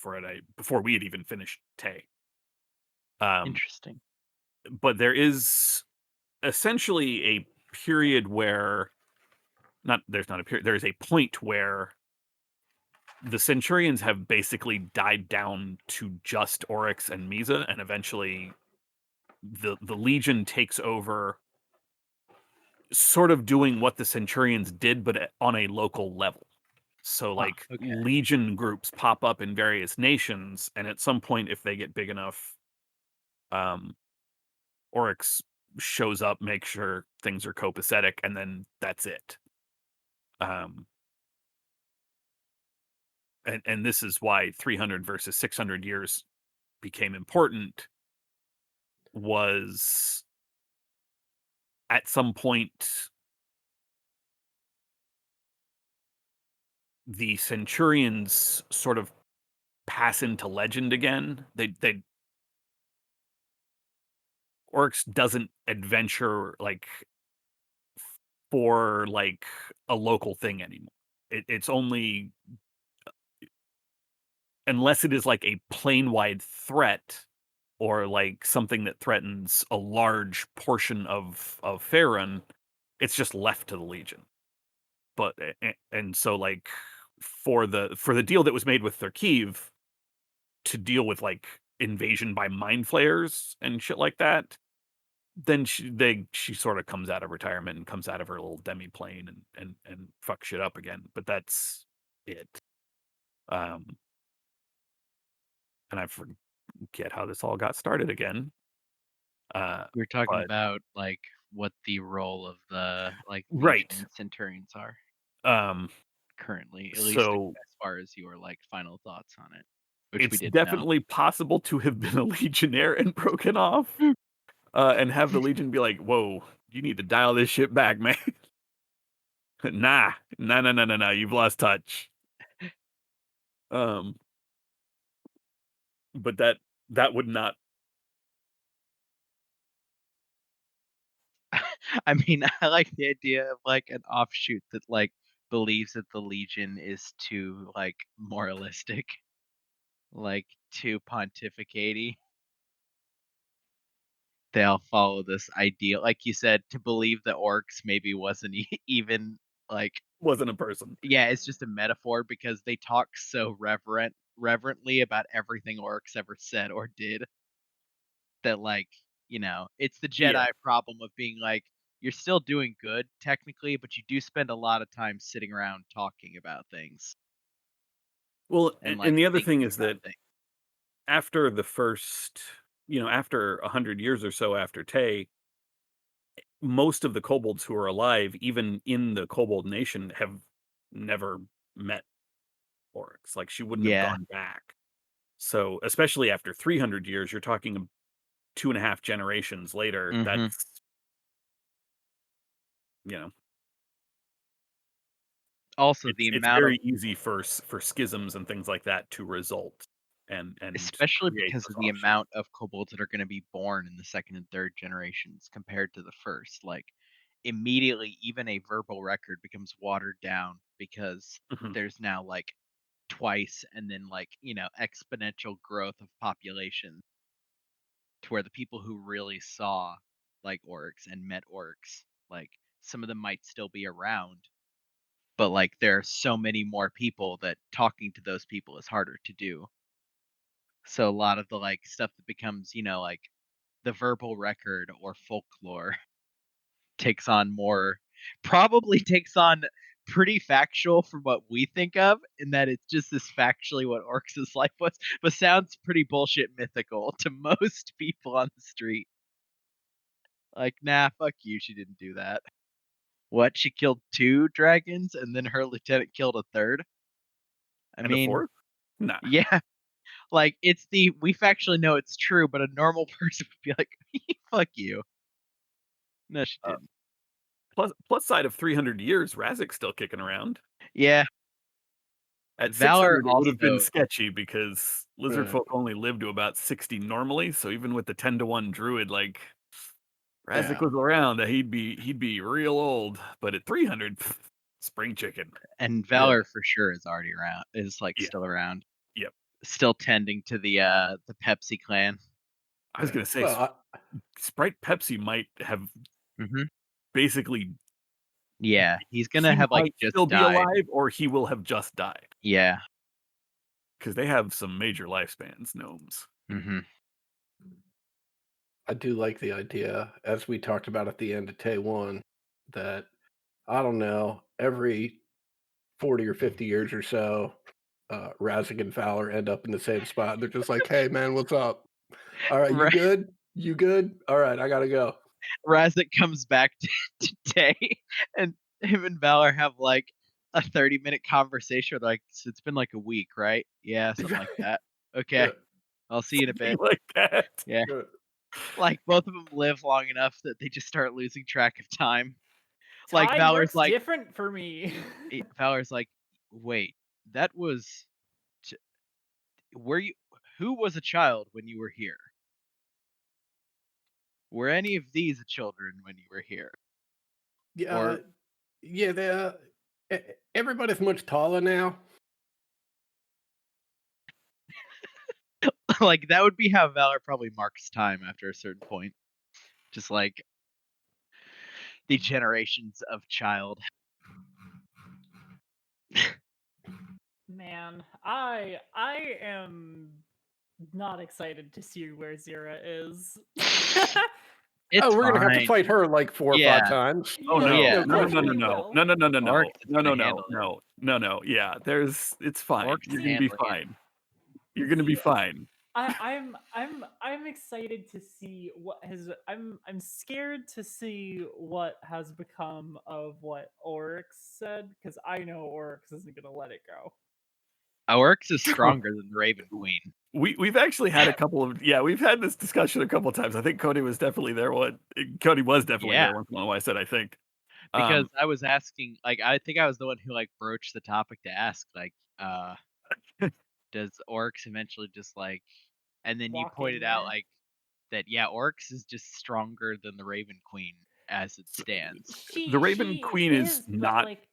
Speaker 5: before we had even finished Tay.
Speaker 1: Interesting.
Speaker 5: But there is essentially a period where there's not a period. There is a point where the Centurions have basically died down to just Oryx and Misa, and eventually the Legion takes over, sort of doing what the Centurions did, but on a local level. So like
Speaker 1: okay.
Speaker 5: Legion groups pop up in various nations, and at some point, if they get big enough, Oryx shows up, makes sure things are copacetic, and then that's it. And this is why 300 versus 600 years became important, was at some point the Centurions sort of pass into legend again. They Oryx doesn't adventure like for like a local thing anymore. It's only unless it is like a plane wide threat or like something that threatens a large portion of Faerun, it's just left to the Legion. But and so like for the deal that was made with Thurkiv to deal with like invasion by mind flayers and shit like that, then she sort of comes out of retirement and comes out of her little demi plane and fuck shit up again. But that's it. And I forget how this all got started again.
Speaker 1: We were talking
Speaker 5: but
Speaker 1: about like what the role of the like
Speaker 5: Right.
Speaker 1: Legion and Centurions are currently, at least
Speaker 5: so
Speaker 1: as far as your like final thoughts on it, which we
Speaker 5: it's
Speaker 1: did know.
Speaker 5: definitely possible to have been a legionnaire and broken off, and have the Legion be like, "Whoa, you need to dial this shit back, man." Nah, you've lost touch. But that would not.
Speaker 1: I mean, I like the idea of like an offshoot that like believes that the Legion is too like moralistic, like too pontificatey. They all follow this ideal, like you said, to believe that orcs maybe wasn't even like
Speaker 5: Wasn't a person.
Speaker 1: yeah, it's just a metaphor because they talk so reverent reverently about everything Oryx ever said or did. That like, it's the
Speaker 5: Yeah.
Speaker 1: Jedi problem of being like, you're still doing good technically, but you do spend a lot of time sitting around talking about things
Speaker 5: Well,
Speaker 1: and like
Speaker 5: and the other thing
Speaker 1: thinking
Speaker 5: is
Speaker 1: about
Speaker 5: that
Speaker 1: things.
Speaker 5: after the first, after 100 years or so after Tay, most of the kobolds who are alive, even in the kobold nation, have never met Oryx. Like, she wouldn't have
Speaker 1: Yeah.
Speaker 5: gone back. So, especially after 300 years, you're talking 2.5 generations later.
Speaker 1: Mhm.
Speaker 5: That's, you know,
Speaker 1: Also, the
Speaker 5: it's
Speaker 1: amount of
Speaker 5: very easy for schisms and things like that to result and
Speaker 1: especially
Speaker 5: create
Speaker 1: because
Speaker 5: those
Speaker 1: of the
Speaker 5: offshoots.
Speaker 1: amount of kobolds that are gonna be born in the second and third generations compared to the first, like, immediately, even a verbal record becomes watered down because
Speaker 5: Mhm.
Speaker 1: there's now, like, twice and then, like, exponential growth of population to where the people who really saw, like, Oryx and met Oryx, like, some of them might still be around, but, like, there are so many more people that talking to those people is harder to do. So a lot of the, like, stuff that becomes, like, the verbal record or folklore takes on more probably takes on pretty factual from what we think of, in that it's just this factually what Orcs' life was, but sounds pretty bullshit mythical to most people on the street. Like, "Nah, fuck you, she didn't do that." What, she killed 2 dragons and then her lieutenant killed a 3rd? I
Speaker 5: And a
Speaker 1: mean,
Speaker 5: fourth? Nah.
Speaker 1: yeah, like, we factually know it's true, but a normal person would be like, "Fuck you." No, she
Speaker 5: Uh,
Speaker 1: didn't.
Speaker 5: plus side of 300 years, Razik's still kicking around.
Speaker 1: Yeah,
Speaker 5: At
Speaker 1: Valor
Speaker 5: 600, it would have been
Speaker 1: also
Speaker 5: sketchy because lizard
Speaker 4: Right.
Speaker 5: folk only live to about 60 normally. So even with the 10-to-1 druid, like Razik
Speaker 4: Yeah.
Speaker 5: was around, he'd be real old. But at 300, spring chicken.
Speaker 1: and
Speaker 4: Yeah.
Speaker 1: Valor for sure is already around is, like,
Speaker 5: Yeah.
Speaker 1: still around.
Speaker 5: Yep.
Speaker 1: Still tending to the Pepsi clan.
Speaker 5: I was
Speaker 4: Yeah.
Speaker 5: gonna say
Speaker 4: Well,
Speaker 5: Sprite Pepsi might have
Speaker 1: Mhm.
Speaker 5: basically
Speaker 1: Yeah, he's gonna
Speaker 5: he
Speaker 1: have, like,
Speaker 5: might
Speaker 1: just
Speaker 5: still be
Speaker 1: died.
Speaker 5: alive or he will have just died
Speaker 1: Yeah.
Speaker 5: because they have some major lifespans, gnomes.
Speaker 1: Mhm.
Speaker 4: I do like the idea, as we talked about at the end of Tay 1, that, I don't know, every 40 or 50 years or so, Razik and Fowler end up in the same spot. They're just like, "Hey, man, what's up? All right, you
Speaker 1: Ra
Speaker 4: good? You good? All right, I gotta go."
Speaker 1: Razak comes back to Tay, and him and Valor have, like, a 30-minute conversation, like, "So it's been, like, a week, right?" "Yeah, something like that." "Okay,
Speaker 4: Yeah,
Speaker 1: I'll see you in a
Speaker 5: Something
Speaker 1: bit."
Speaker 5: like that.
Speaker 1: Yeah.
Speaker 4: yeah.
Speaker 1: Like, both of them live long enough that they just start losing track of time. Like,
Speaker 3: Time works different for me.
Speaker 1: Valor's like, "Wait, that was t were you who was a child when you were here? Were any of these children when you were here?"
Speaker 4: Yeah,
Speaker 1: Or,
Speaker 4: yeah, everybody's much taller now.
Speaker 1: like, that would be how Valor probably marks time after a certain point. Just, like, the generations of child.
Speaker 3: Man, I am not excited to see where Zira is.
Speaker 1: It's
Speaker 4: Oh, we're gonna have to
Speaker 1: fine.
Speaker 4: fight her like 4 or 5
Speaker 1: Yeah.
Speaker 4: times.
Speaker 5: Oh
Speaker 1: Oh,
Speaker 5: no.
Speaker 1: yeah.
Speaker 4: No
Speaker 5: No, no, no,
Speaker 4: question.
Speaker 5: no,
Speaker 3: we
Speaker 5: no.
Speaker 3: will.
Speaker 5: No, no, no, no, no.
Speaker 1: Oryx is
Speaker 5: No, no,
Speaker 1: gonna
Speaker 5: no.
Speaker 1: handle it.
Speaker 5: No. No, no. Yeah, it's fine.
Speaker 1: Oryx
Speaker 5: You're
Speaker 1: is
Speaker 5: gonna be
Speaker 1: handling it.
Speaker 5: fine. You're gonna be
Speaker 3: See,
Speaker 5: fine.
Speaker 3: I'm excited to see what has I'm scared to see what has become of what Oryx said, because I know Oryx isn't gonna let it go.
Speaker 1: Oryx is stronger than the Raven Queen.
Speaker 5: We've actually had a couple of we've had this discussion a couple of times. I think Cody was definitely there Cody was definitely
Speaker 1: Yeah.
Speaker 5: there once in a while. I said I think.
Speaker 1: Because
Speaker 5: Um
Speaker 1: I was asking, like, I think I was the one who, like, broached the topic to ask, like, does Oryx eventually just, like, and then you
Speaker 3: Walk in
Speaker 1: pointed out,
Speaker 3: there.
Speaker 1: like, that, yeah, Oryx is just stronger than the Raven Queen as it stands.
Speaker 5: the Raven
Speaker 3: She
Speaker 5: Queen is
Speaker 3: is, but
Speaker 5: not
Speaker 3: like,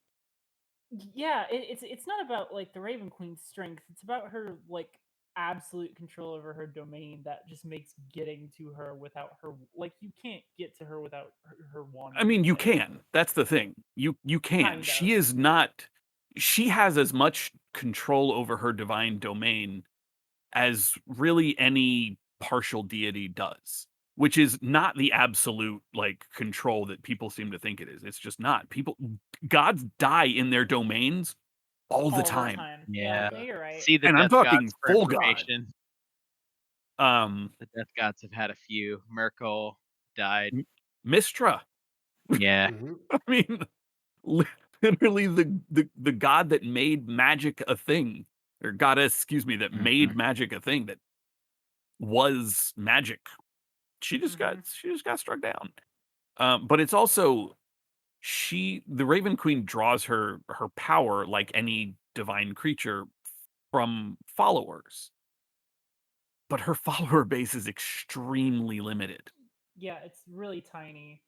Speaker 3: yeah, it's not about like the Raven Queen's strength. It's about her like absolute control over her domain that just makes getting to her without her, like, you can't get to her without her
Speaker 5: I
Speaker 3: wanting
Speaker 5: mean, you
Speaker 3: to.
Speaker 5: can. That's the thing. You can.
Speaker 3: Kind of.
Speaker 5: She is not she has as much control over her divine domain as really any partial deity does, which is not the absolute like control that people seem to think it is. It's just not. Gods die in their domains all the
Speaker 3: All the
Speaker 5: time.
Speaker 3: time.
Speaker 1: Yeah.
Speaker 3: Yeah, you're right.
Speaker 1: See the
Speaker 5: And I'm
Speaker 1: death
Speaker 5: talking
Speaker 1: gods for
Speaker 5: full god.
Speaker 1: information.
Speaker 5: Um
Speaker 1: The death gods have had a few. Merkel died.
Speaker 5: Mistra.
Speaker 1: Yeah.
Speaker 4: Mhm.
Speaker 5: I mean, literally the god that made magic a thing, or goddess, excuse me, that made magic a thing, that was magic. She just got struck down. But it's also the Raven Queen draws her power like any divine creature from followers. But her follower base is extremely limited.
Speaker 3: Yeah, it's really tiny.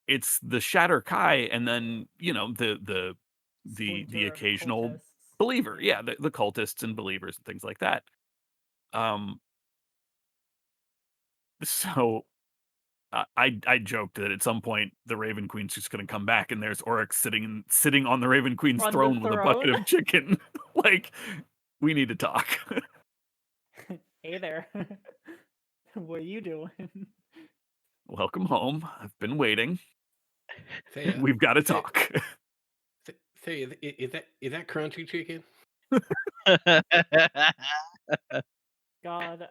Speaker 5: It's the Shatter Kai, and then the
Speaker 3: Splinter of
Speaker 5: occasional
Speaker 3: cultists.
Speaker 5: believer, yeah, the cultists and believers and things like that. So I joked that at some point the Raven Queen's just going to come back, and there's Oryx sitting on the Raven Queen's
Speaker 3: On the
Speaker 5: throne with a bucket
Speaker 3: throne?
Speaker 5: of chicken. Like, we need to talk.
Speaker 3: Hey there. What are you doing?
Speaker 5: Welcome home. I've been waiting.
Speaker 4: Thea,
Speaker 5: We've got to
Speaker 4: Thea,
Speaker 5: talk.
Speaker 4: Thea, is that crunchy chicken?
Speaker 3: God,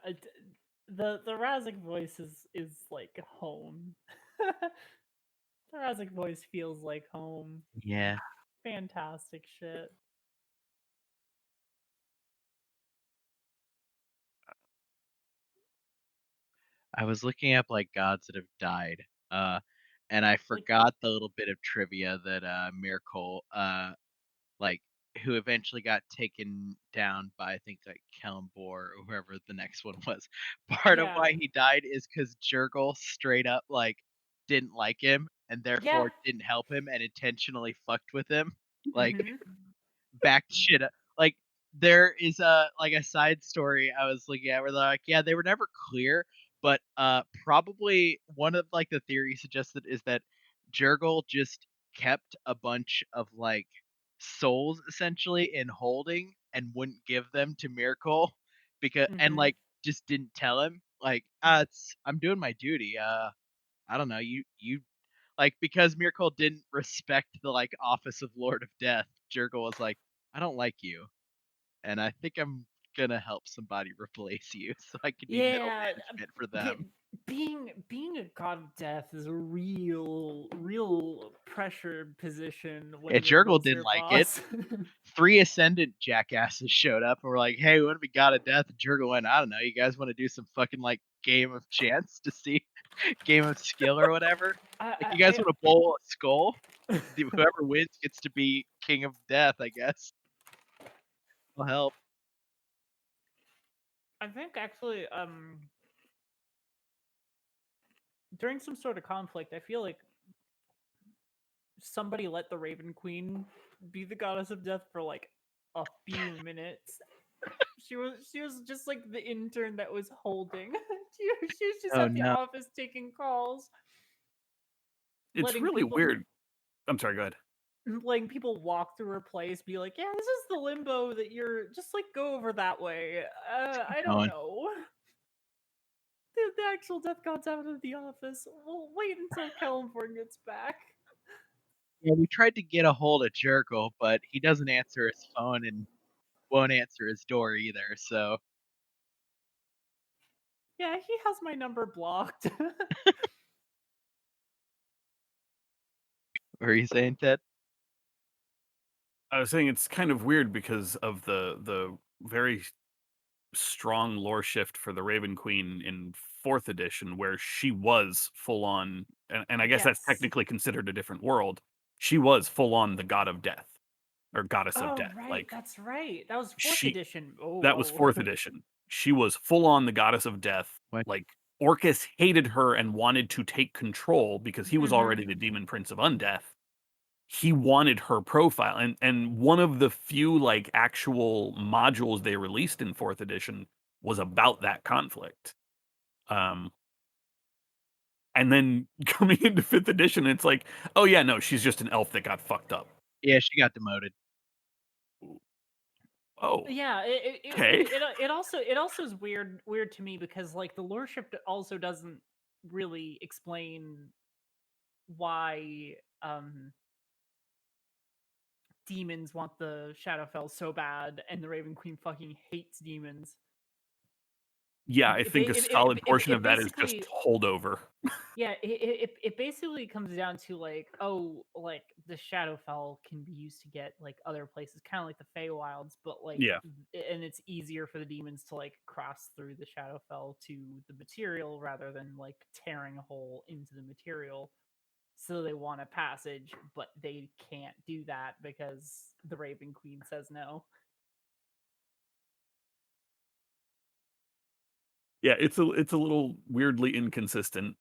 Speaker 3: the Razik voice is like home. The Razik voice feels like home.
Speaker 1: Yeah.
Speaker 3: Fantastic shit.
Speaker 1: I was looking up like gods that have died. And I
Speaker 3: Like,
Speaker 1: forgot the little bit of trivia that Miracle like who eventually got taken down by I think like Kellenbor or whoever the next one was. Part of
Speaker 3: yeah,
Speaker 1: why he died is because Jurgle straight up like didn't like him and
Speaker 3: yeah.
Speaker 1: therefore didn't help him and intentionally fucked with him. Like
Speaker 3: Mhm.
Speaker 1: backed shit up. Like there is a side story I was looking at where they're like, yeah, they were never clear, but probably one of like the theories suggested is that Jurgle just kept a bunch of like souls essentially in holding and wouldn't give them to Miracle because and
Speaker 3: Mhm.
Speaker 1: like just didn't tell him like it's I'm doing my duty. I don't know, you like because Miracle didn't respect the like office of Lord of Death, Jurgle was like, I don't like you, and I think I'm gonna help somebody replace you so I can be middle
Speaker 3: Yeah,
Speaker 1: management for them.
Speaker 3: being a god of death is a real pressure position when
Speaker 1: Yeah, Jurgle
Speaker 3: Jurgle's
Speaker 1: didn't
Speaker 3: your
Speaker 1: like it.
Speaker 3: boss.
Speaker 1: 3 Ascendant jackasses showed up and were like, "Hey, we want to be God of Death." And Jurgle went, "I don't know. You guys want to do some fucking like game of chance to see, game of skill or whatever? Like, you guys want to bowl a skull? Whoever wins gets to be King of Death, I guess. Will help."
Speaker 3: I think actually, during some sort of conflict, I feel like somebody let the Raven Queen be the goddess of death for like a few minutes. She was just like the intern that was holding. she was just
Speaker 1: Oh
Speaker 3: at the
Speaker 1: no.
Speaker 3: office taking calls,
Speaker 5: It's
Speaker 3: letting
Speaker 5: really
Speaker 3: people
Speaker 5: weird. I'm sorry, go ahead.
Speaker 3: letting people walk through her place, be like, "Yeah, this is the limbo that you're just like go over that way." I don't
Speaker 1: Going.
Speaker 3: know. The actual death god's out of the office. We'll wait until Kellenborn gets back.
Speaker 1: Yeah, we tried to get a hold of Jurgle, but he doesn't answer his phone and won't answer his door either. So,
Speaker 3: Yeah, he has my number blocked.
Speaker 1: what are you saying, Ted?
Speaker 5: I was saying it's kind of weird because of the very strong lore shift for the Raven Queen in 4th edition, where she was full on, and I guess that's
Speaker 3: Yes.
Speaker 5: technically considered a different world. She was full on the god of death, or goddess of
Speaker 3: Oh,
Speaker 5: death.
Speaker 3: right.
Speaker 5: Like,
Speaker 3: That's right. That was fourth
Speaker 5: she
Speaker 3: edition. Oh,
Speaker 5: that was
Speaker 3: whoa.
Speaker 5: 4th edition. She was full on the goddess of death.
Speaker 1: What?
Speaker 5: Like, Orcus hated her and wanted to take control because he was
Speaker 3: Mhm.
Speaker 5: already the demon prince of undeath. He wanted her profile, and one of the few like actual modules they released in 4th edition was about that conflict. Um and then coming into 5th edition, it's like, oh yeah, no, she's just an elf that got fucked up.
Speaker 1: Yeah, she got demoted.
Speaker 5: Oh,
Speaker 3: Yeah,
Speaker 5: okay.
Speaker 3: it also is weird to me because like the lordship also doesn't really explain why demons want the Shadowfell so bad and the Raven Queen fucking hates demons.
Speaker 5: Yeah, I think a solid portion
Speaker 3: It
Speaker 5: of that is just
Speaker 3: basically
Speaker 5: holdover.
Speaker 3: yeah, it basically comes down to like, oh, like the Shadowfell can be used to get like other places, kind of like the Feywilds, but like,
Speaker 5: Yeah.
Speaker 3: and it's easier for the demons to like cross through the Shadowfell to the material rather than like tearing a hole into the material. So they want a passage, but they can't do that because the Raven Queen says no.
Speaker 5: Yeah, it's a little weirdly inconsistent.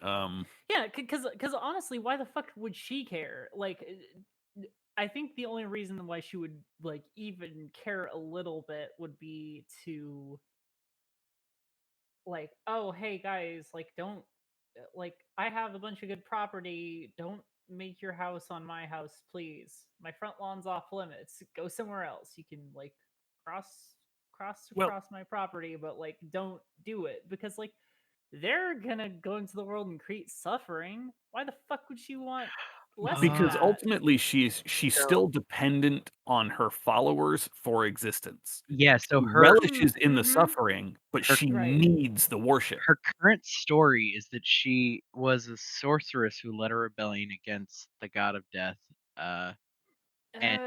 Speaker 3: Yeah, because honestly, why the fuck would she care? Like, I think the only reason why she would like even care a little bit would be to like, oh hey guys, like don't like I have a bunch of good property. Don't make your house on my house, please. My front lawn's off limits. Go somewhere else. You can like cross
Speaker 5: Well,
Speaker 3: across my property, but like don't do it because like they're gonna go into the world and create suffering. Why the fuck would she want less of
Speaker 5: because
Speaker 1: Ah,
Speaker 3: that?
Speaker 5: ultimately she's
Speaker 1: so
Speaker 5: still dependent on her followers for existence.
Speaker 1: yeah, so
Speaker 5: She
Speaker 1: her
Speaker 5: relishes in the
Speaker 3: Mm-hmm.
Speaker 5: suffering, but
Speaker 1: her
Speaker 5: she
Speaker 3: Right.
Speaker 5: needs the worship.
Speaker 1: her current story is that she was a sorceress who led a rebellion against the god of death, uh, and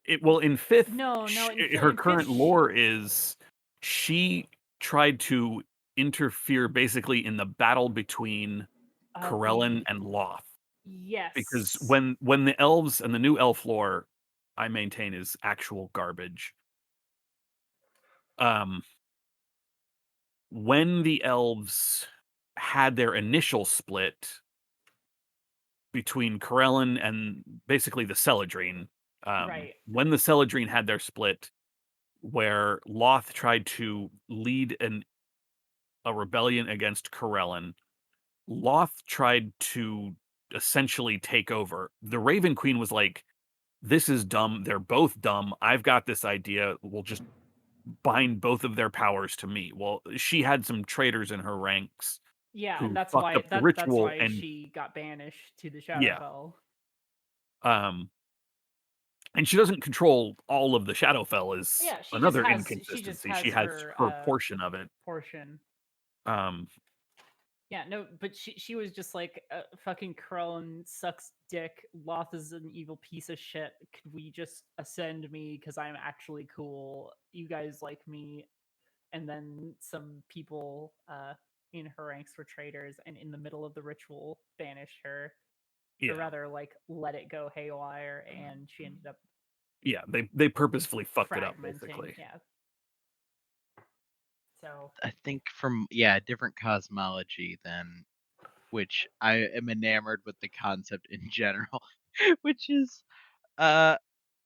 Speaker 3: Uh,
Speaker 5: Well, in fifth,
Speaker 3: no, no.
Speaker 5: her
Speaker 3: In fifth,
Speaker 5: current lore is she tried to interfere basically in the battle between Corellin
Speaker 3: the
Speaker 5: and Loth. Because
Speaker 3: yes,
Speaker 5: when the elves and the new elf lore, I maintain, is actual garbage. Um, when the elves had their initial split between Corellin and basically the Celadrine,
Speaker 3: right.
Speaker 5: when the Celadrine had their split, where Loth tried to lead a rebellion against Corellin, Loth tried to essentially take over. The Raven Queen was like, "This is dumb. They're both dumb. I've got this idea. We'll just bind both of their powers to me." Well, she had some traitors in her ranks
Speaker 3: Yeah, and
Speaker 5: who fucked up the
Speaker 3: that's
Speaker 5: ritual,
Speaker 3: why
Speaker 5: and
Speaker 3: she got banished to the
Speaker 5: yeah,
Speaker 3: Shadowfell.
Speaker 5: um, and she doesn't control all of the Shadowfell is
Speaker 3: Yeah,
Speaker 5: another
Speaker 3: she just
Speaker 5: inconsistency. She
Speaker 3: has
Speaker 5: has
Speaker 3: her
Speaker 5: her portion of it.
Speaker 3: portion.
Speaker 5: Um,
Speaker 3: Yeah, no, but she was just like fucking Krellin sucks dick. Loth is an evil piece of shit. Could we just ascend me because I'm actually cool? You guys like me, and then some people in her ranks were traitors, and in the middle of the ritual banished her, or
Speaker 5: yeah,
Speaker 3: rather, like let it go haywire, and she ended up
Speaker 5: yeah, they purposefully fucked it up,
Speaker 3: fragmenting.
Speaker 5: basically.
Speaker 3: Yeah, so
Speaker 1: I think from different cosmology than which I am enamored with the concept in general, which is uh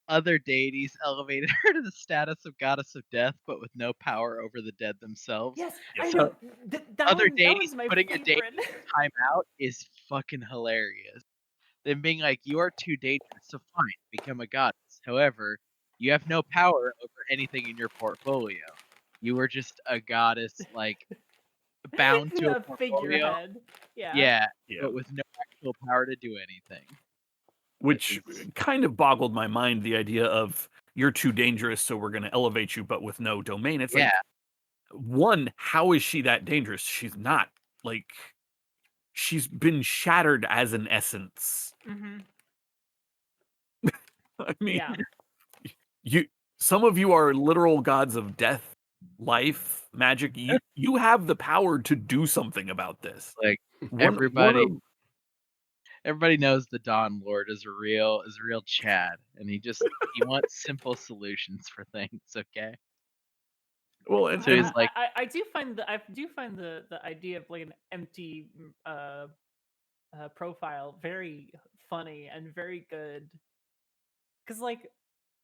Speaker 1: other deities elevated her to the status of goddess of death, but with no power over the dead themselves.
Speaker 3: yes,
Speaker 5: Yep.
Speaker 3: I
Speaker 1: So
Speaker 3: know that
Speaker 1: other
Speaker 3: that one's
Speaker 1: deities
Speaker 3: my
Speaker 1: putting a deity
Speaker 3: favorite.
Speaker 1: in timeout is fucking hilarious. Them being like, "You are too dangerous, so fine, become a goddess. However, you have no power over anything in your portfolio. You are just a goddess, like, bound to a
Speaker 3: A
Speaker 1: portfolio."
Speaker 3: figurehead. Yeah.
Speaker 1: Yeah,
Speaker 5: Yeah.
Speaker 1: but with no actual power to do anything. It
Speaker 5: Which
Speaker 1: is
Speaker 5: kind of boggled my mind, the idea of you're too dangerous, so we're gonna elevate you, but with no domain. It's
Speaker 1: yeah,
Speaker 5: like, one, how is she that dangerous? She's not. Like, she's been shattered as an essence.
Speaker 3: Mm-hmm.
Speaker 5: I mean,
Speaker 3: Yeah.
Speaker 5: you some of you are literal gods of death, life, magic. You have the power to do something about this.
Speaker 1: like,
Speaker 5: One
Speaker 1: everybody
Speaker 5: of
Speaker 1: everybody knows the Dawn Lord is a real Chad, and he wants simple solutions for things, okay?
Speaker 5: well,
Speaker 1: So he's like,
Speaker 3: I do find the idea of like an empty profile very funny and very good because like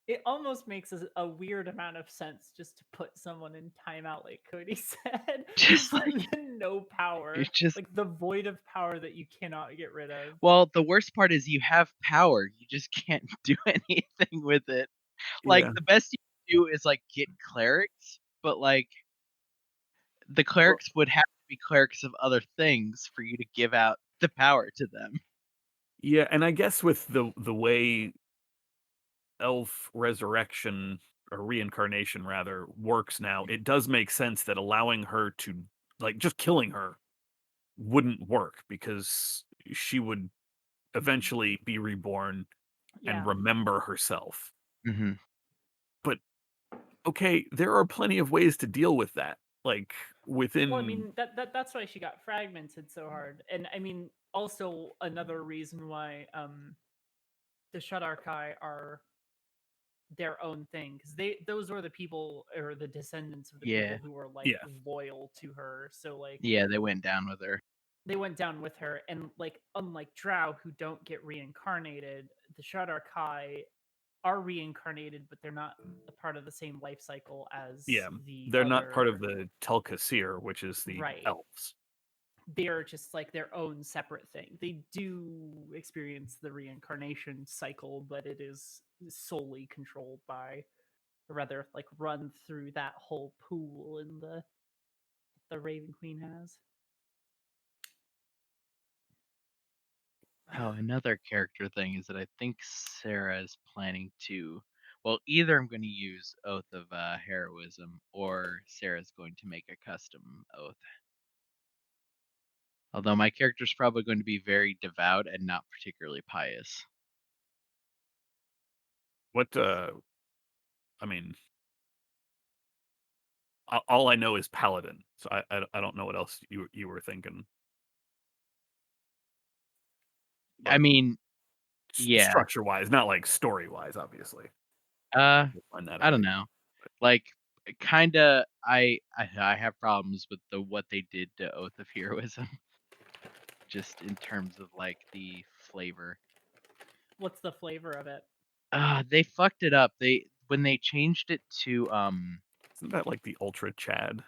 Speaker 3: it almost makes a weird amount of sense just to put someone in timeout like Cody said.
Speaker 1: just
Speaker 3: Just
Speaker 1: like
Speaker 3: the no
Speaker 1: you
Speaker 3: power,
Speaker 1: just
Speaker 3: like the void of power that you cannot get rid of.
Speaker 1: well, the worst part is you have power, you just can't do anything with it. Like,
Speaker 5: yeah.
Speaker 1: the best you do is like get clerics, but like the
Speaker 5: Well,
Speaker 1: clerics would have to be clerics of other things for you to give out the power to them.
Speaker 5: yeah, and I guess with the way elf resurrection or reincarnation rather works now, it does make sense that allowing her to like just killing her wouldn't work because she would eventually be reborn
Speaker 3: Yeah.
Speaker 5: and remember herself.
Speaker 1: Mm-hmm.
Speaker 5: But okay, there are plenty of ways to deal with that. Like
Speaker 3: Well, I
Speaker 5: within
Speaker 3: mean that's why she got fragmented so hard, and I mean also another reason why the Shadarkai are their own thing because those were the people or the descendants of the
Speaker 1: Yeah.
Speaker 3: people who were like
Speaker 5: Yeah.
Speaker 3: loyal to her. So like
Speaker 1: Yeah, they went down with her.
Speaker 3: they went down with her, and like unlike Drow who don't get reincarnated, the Shadarkai are reincarnated, but they're not a part of the same life cycle as
Speaker 5: Yeah,
Speaker 3: the
Speaker 5: they're not part of
Speaker 3: other.
Speaker 5: the Telkasir, which is the
Speaker 3: Right.
Speaker 5: elves.
Speaker 3: They're just like their own separate thing. They do experience the reincarnation cycle, but it is solely controlled by, or rather, like run through that whole pool in the Raven Queen has.
Speaker 1: Oh, another character thing is that I think Sarah is planning to. Well, either I'm going to use Oath of Heroism, or Sarah's going to make a custom oath. Although my character's probably going to be very devout and not particularly pious.
Speaker 5: What I mean, all I know is paladin, so I don't know what else you were thinking.
Speaker 1: I
Speaker 5: Like
Speaker 1: mean, yeah.
Speaker 5: structure wise, not like story wise, obviously.
Speaker 1: Uh,
Speaker 5: We'll find that
Speaker 1: I
Speaker 5: out.
Speaker 1: don't know. Like, kinda, I have problems with the what they did to Oath of Heroism, just in terms of like the flavor.
Speaker 3: What's the flavor of it?
Speaker 1: They fucked it up. When they changed it to
Speaker 5: Isn't that like the Ultra Chad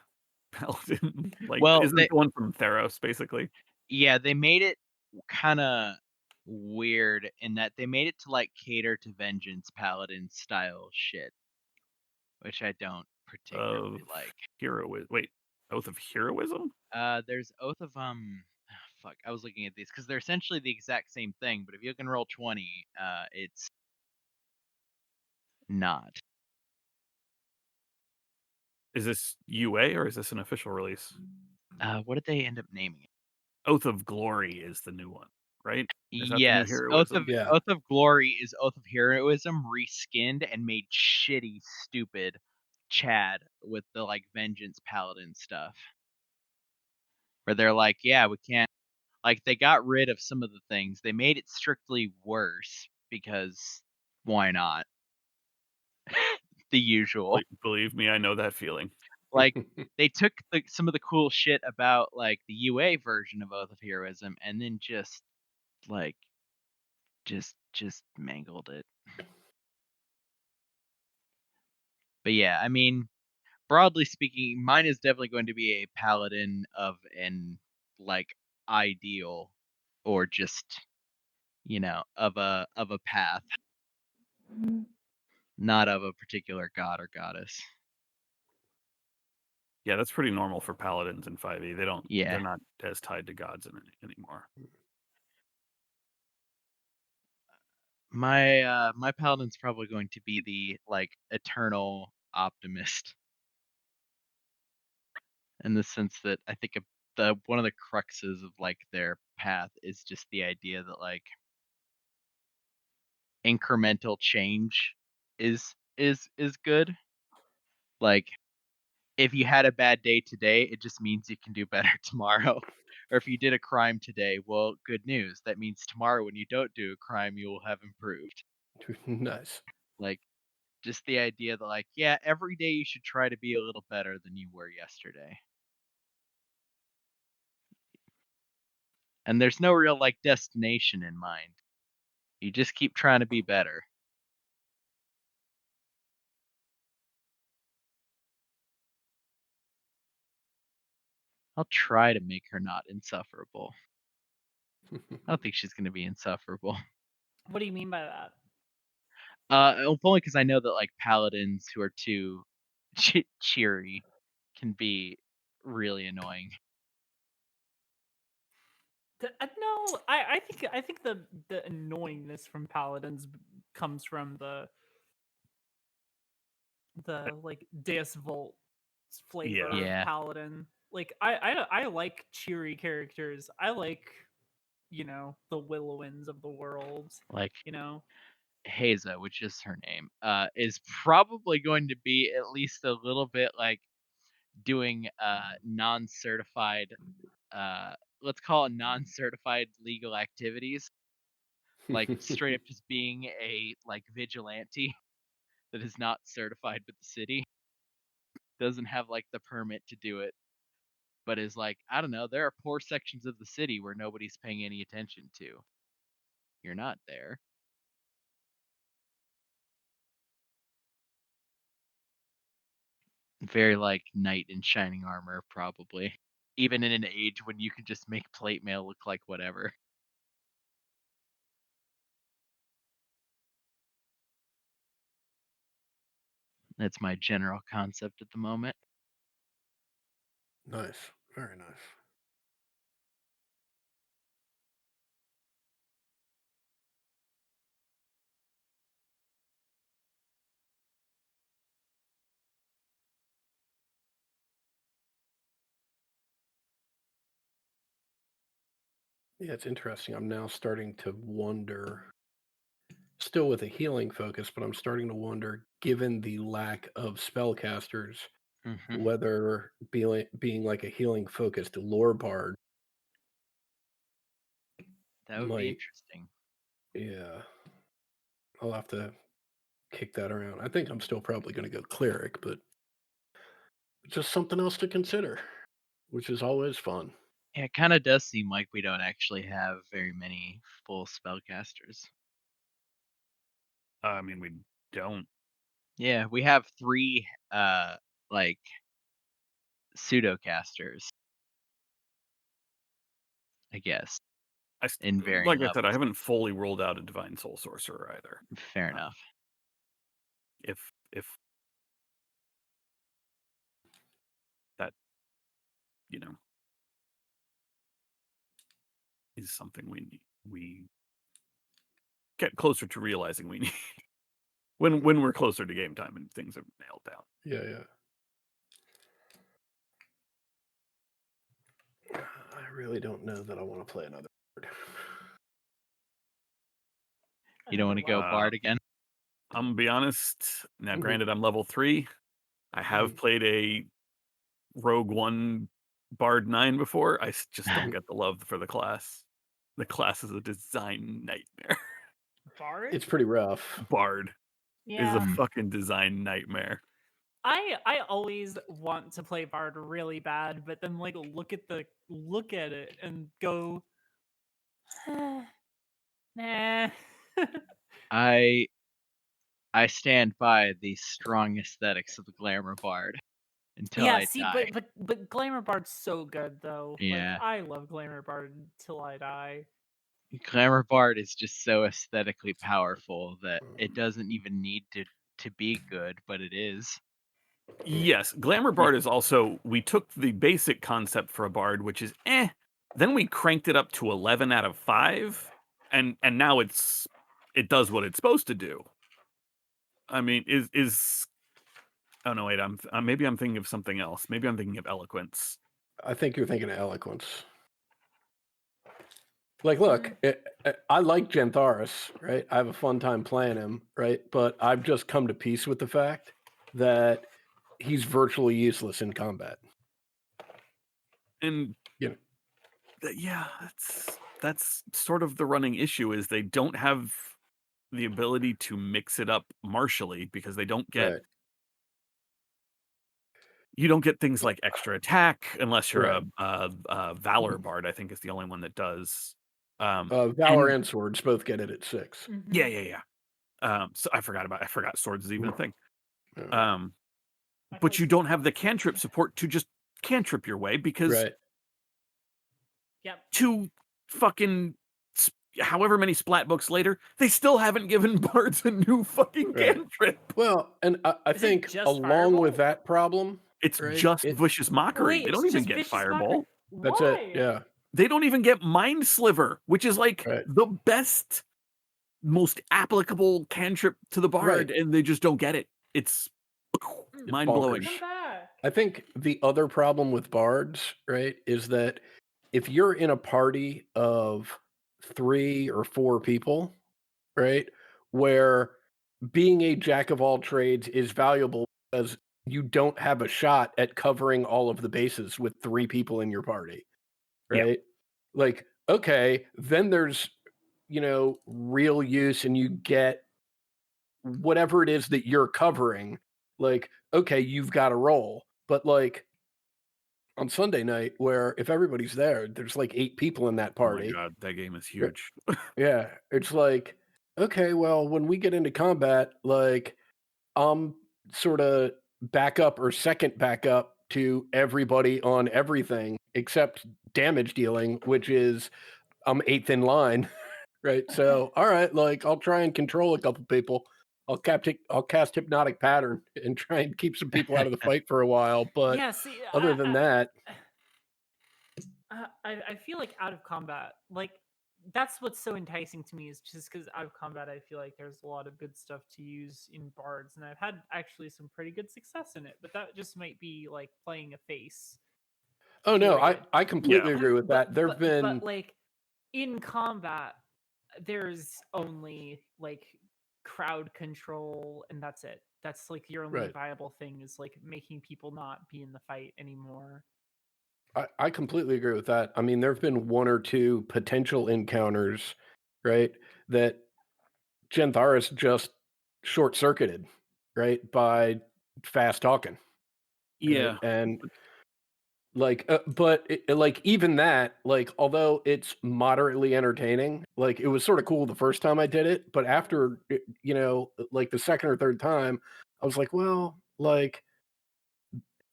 Speaker 5: paladin? Like,
Speaker 1: well,
Speaker 5: isn't it the one from Theros, basically?
Speaker 1: yeah, they made it kind of weird in that they made it to like cater to Vengeance Paladin style shit, which I don't
Speaker 5: Of
Speaker 1: particularly like.
Speaker 5: heroism. Wait, Oath of Heroism?
Speaker 1: There's Oath of fuck, I was looking at these because they're essentially the exact same thing, but if you can roll 20, it's not.
Speaker 5: Is this UA or is this an official release?
Speaker 1: What did they end up naming it?
Speaker 5: Oath of Glory is the new one, right? Is that the new
Speaker 1: Yes,
Speaker 5: heroism?
Speaker 4: Yeah.
Speaker 1: Oath of Glory is Oath of Heroism reskinned and made shitty, stupid Chad with the like Vengeance Paladin stuff. Where they're like, yeah, we can't, like, they got rid of some of the things. They made it strictly worse because why not? The usual.
Speaker 5: Believe me, I know that feeling.
Speaker 1: Like, they took some of the cool shit about like the UA version of Oath of Heroism and then just like just mangled it. But yeah, I mean, broadly speaking, mine is definitely going to be a paladin of an like ideal or just, of a path, not of a particular god or goddess.
Speaker 5: Yeah, that's pretty normal for paladins in 5e. They're
Speaker 1: Yeah.
Speaker 5: not as tied to gods anymore.
Speaker 1: My paladin's probably going to be the like eternal optimist in the sense that I think the one of the cruxes of like their path is just the idea that like incremental change is good. Like, if you had a bad day today, it just means you can do better tomorrow. Or if you did a crime today, well, good news. That means tomorrow when you don't do a crime, you will have improved.
Speaker 4: Nice.
Speaker 1: Like, just the idea that like, yeah, every day you should try to be a little better than you were yesterday. And there's no real like destination in mind. You just keep trying to be better. I'll try to make her not insufferable. I don't think she's going to be insufferable.
Speaker 3: What do you mean by that?
Speaker 1: Only because I know that like paladins who are too cheery can be really annoying.
Speaker 3: No, I think the annoyingness from paladins comes from the like Deus Vult flavor
Speaker 5: Yeah.
Speaker 3: of
Speaker 1: Yeah,
Speaker 3: paladin. Like I like cheery characters. I like the Willowins of the world.
Speaker 1: like
Speaker 3: You know,
Speaker 1: Haza, which is her name, is probably going to be at least a little bit like doing non-certified, uh, let's call it non-certified legal activities, like straight up just being a like vigilante that is not certified with the city, doesn't have like the permit to do it, but is like, I don't know, there are poor sections of the city where nobody's paying any attention to. You're not there. Very like knight in shining armor, probably. Even in an age when you can just make plate mail look like whatever. That's my general concept at the moment.
Speaker 4: Nice. Very nice. Yeah, it's interesting. I'm now starting to wonder, still with a healing focus, but I'm starting to wonder, given the lack of spellcasters,
Speaker 1: Mhm.
Speaker 4: whether being like a healing focused lore bard
Speaker 1: That would be
Speaker 4: might,
Speaker 1: interesting.
Speaker 4: yeah, I'll have to kick that around. I think I'm still probably going to go cleric, but just something else to consider, which is always fun.
Speaker 1: Yeah, it kinda does seem like we don't actually have very many full spellcasters.
Speaker 5: I mean, we don't.
Speaker 1: Yeah, we have 3, like, pseudocasters, I guess, in varying
Speaker 5: Like I said, I
Speaker 1: levels.
Speaker 5: haven't fully ruled out a divine soul sorcerer either.
Speaker 1: Fair
Speaker 5: Uh,
Speaker 1: enough.
Speaker 5: if that, you know, is something we get closer to realizing we need when we're closer to game time and things are nailed down.
Speaker 4: Yeah. I really don't know that I want to play another bard.
Speaker 1: You don't
Speaker 3: another
Speaker 1: wanna
Speaker 3: what?
Speaker 1: go
Speaker 5: Uh,
Speaker 1: bard again?
Speaker 5: I'm gonna be honest. Now,
Speaker 4: Mhm.
Speaker 5: granted, I'm level 3. I have played a Rogue One Bard 9 before. I just don't get the love for the class. The class is a design nightmare.
Speaker 3: Bard?
Speaker 4: It's pretty rough.
Speaker 5: Bard is a
Speaker 3: Yeah.
Speaker 1: Mm.
Speaker 5: fucking design nightmare.
Speaker 3: I always want to play Bard really bad, but then like look at it and go, nah.
Speaker 1: I I stand by the strong aesthetics of the glamour bard until
Speaker 3: Yeah,
Speaker 1: I
Speaker 3: see,
Speaker 1: die.
Speaker 3: but Glamour Bard's so good though. Like
Speaker 1: Yeah.
Speaker 3: I love Glamour Bard until I die.
Speaker 1: Glamour Bard is just so aesthetically powerful that it doesn't even need to be good, but it is.
Speaker 5: Yes, Glamour
Speaker 1: Y
Speaker 5: Bard is also, we took the basic concept for a bard, which is then we cranked it up to 11 out of 5, and now it does what it's supposed to do. I mean, is oh no, wait, maybe I'm thinking of something else. Maybe I'm thinking of eloquence.
Speaker 4: I think you're thinking of eloquence. Like, look, I like Gentharis, right? I have a fun time playing him, right? But I've just come to peace with the fact that he's virtually useless in combat.
Speaker 5: And
Speaker 4: You know,
Speaker 5: yeah, that's sort of the running issue, is they don't have the ability to mix it up martially, because they don't get
Speaker 4: right,
Speaker 5: you don't get things like extra attack unless you're
Speaker 4: right.
Speaker 5: a valor bard. I think is the only one that does.
Speaker 4: Valor
Speaker 5: And
Speaker 4: and swords both get it at 6.
Speaker 5: yeah. So I forgot swords is even a thing.
Speaker 4: Uh,
Speaker 3: I
Speaker 5: But
Speaker 3: thought
Speaker 5: you don't have the cantrip support to just cantrip your way, because
Speaker 4: right.
Speaker 3: Yep.
Speaker 5: two fucking however many splat books later, they still haven't given bards a new fucking
Speaker 4: Right.
Speaker 5: cantrip.
Speaker 4: Well, and I
Speaker 3: Is it
Speaker 4: think
Speaker 3: just
Speaker 4: along with
Speaker 3: Fireball?
Speaker 4: that problem,
Speaker 5: It's
Speaker 4: right?
Speaker 5: just vicious mockery.
Speaker 3: Wait,
Speaker 5: They
Speaker 3: it's
Speaker 5: don't even
Speaker 3: just
Speaker 5: get
Speaker 3: vicious mockery.
Speaker 5: fireball.
Speaker 4: That's it.
Speaker 3: Why?
Speaker 4: Yeah.
Speaker 5: They don't even get mind sliver, which is like
Speaker 4: Right.
Speaker 5: the best, most applicable cantrip to the bard,
Speaker 4: Right.
Speaker 5: and they just don't get it. It's mind blowing.
Speaker 4: bonkers.
Speaker 3: Come back.
Speaker 4: I think the other problem with bards, right, is that if you're in a party of 3 or 4 people, right, where being a jack of all trades is valuable because you don't have a shot at covering all of the bases with 3 people in your party,
Speaker 5: Yeah.
Speaker 4: right? Like, okay, then there's, real use and you get whatever it is that you're covering. Like, okay, you've got to roll. But like on Sunday night, where if everybody's there, there's like 8 people in that
Speaker 5: Oh my
Speaker 4: party.
Speaker 5: god, that game is
Speaker 4: Yeah.
Speaker 5: huge.
Speaker 4: Yeah, it's like, okay, well, when we get into combat, like, I'm sort of backup or second backup to everybody on everything except damage dealing, which is I'm 8th in line, right? So, all right, like, I'll try and control a couple people. I'll cast hypnotic pattern and try and keep some people out of the fight for a while. But
Speaker 3: Yeah, see,
Speaker 4: other than that,
Speaker 3: I feel like out of combat, like that's what's so enticing to me is just because out of combat, I feel like there's a lot of good stuff to use in bards, and I've had actually some pretty good success in it. But that just might be like playing a face.
Speaker 4: oh no,
Speaker 3: Like
Speaker 4: I completely
Speaker 5: Yeah.
Speaker 4: agree with that. There've been
Speaker 3: but like in combat, there's only like crowd control, and that's it. That's like your only
Speaker 4: right.
Speaker 3: viable thing is like making people not be in the fight anymore.
Speaker 4: I completely agree with that. I mean, there have been 1 or 2 potential encounters, right, that Gentharis just short circuited, right, by fast talking, right,
Speaker 5: Yeah.
Speaker 4: and like, but like even that, like, although it's moderately entertaining, like it was sort of cool the first time I did it, but after, like the second or third time, I was like, well, like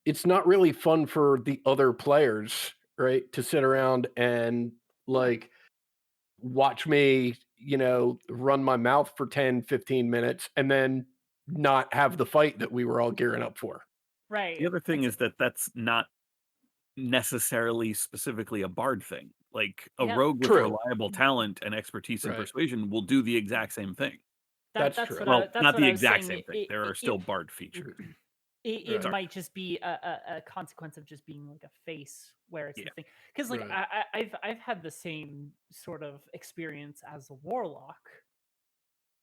Speaker 4: it's not really fun for the other players, right, to sit around and like watch me, run my mouth for 10, 15 minutes and then not have the fight that we were all gearing up for.
Speaker 3: Right.
Speaker 5: The other thing is that that's not necessarily specifically a bard thing. Like a
Speaker 3: Yeah.
Speaker 5: rogue with
Speaker 4: True.
Speaker 5: reliable talent and expertise in
Speaker 4: Right.
Speaker 5: persuasion will do the exact same thing.
Speaker 4: That's
Speaker 3: That's
Speaker 4: true.
Speaker 3: what
Speaker 5: Well,
Speaker 3: that's
Speaker 5: not
Speaker 3: what
Speaker 5: the
Speaker 3: I was
Speaker 5: exact
Speaker 3: saying.
Speaker 5: same thing. There are still bard features.
Speaker 3: It
Speaker 4: Right.
Speaker 3: might just be a consequence of just being like a face where it's
Speaker 5: Yeah.
Speaker 3: the thing. Because like
Speaker 4: Right.
Speaker 3: I've had the same sort of experience as a warlock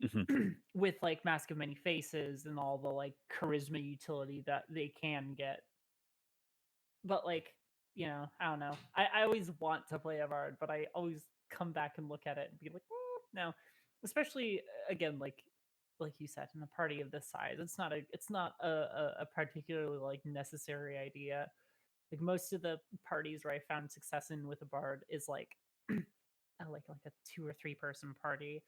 Speaker 5: Mhm.
Speaker 3: with like Mask of Many Faces and all the like charisma utility that they can get. But like, I don't know. I always want to play a bard, but I always come back and look at it and be like, no. Especially again, like you said, in a party of this size, it's not a particularly like necessary idea. Like most of the parties where I found success in with a bard is like like a 2 or 3 person party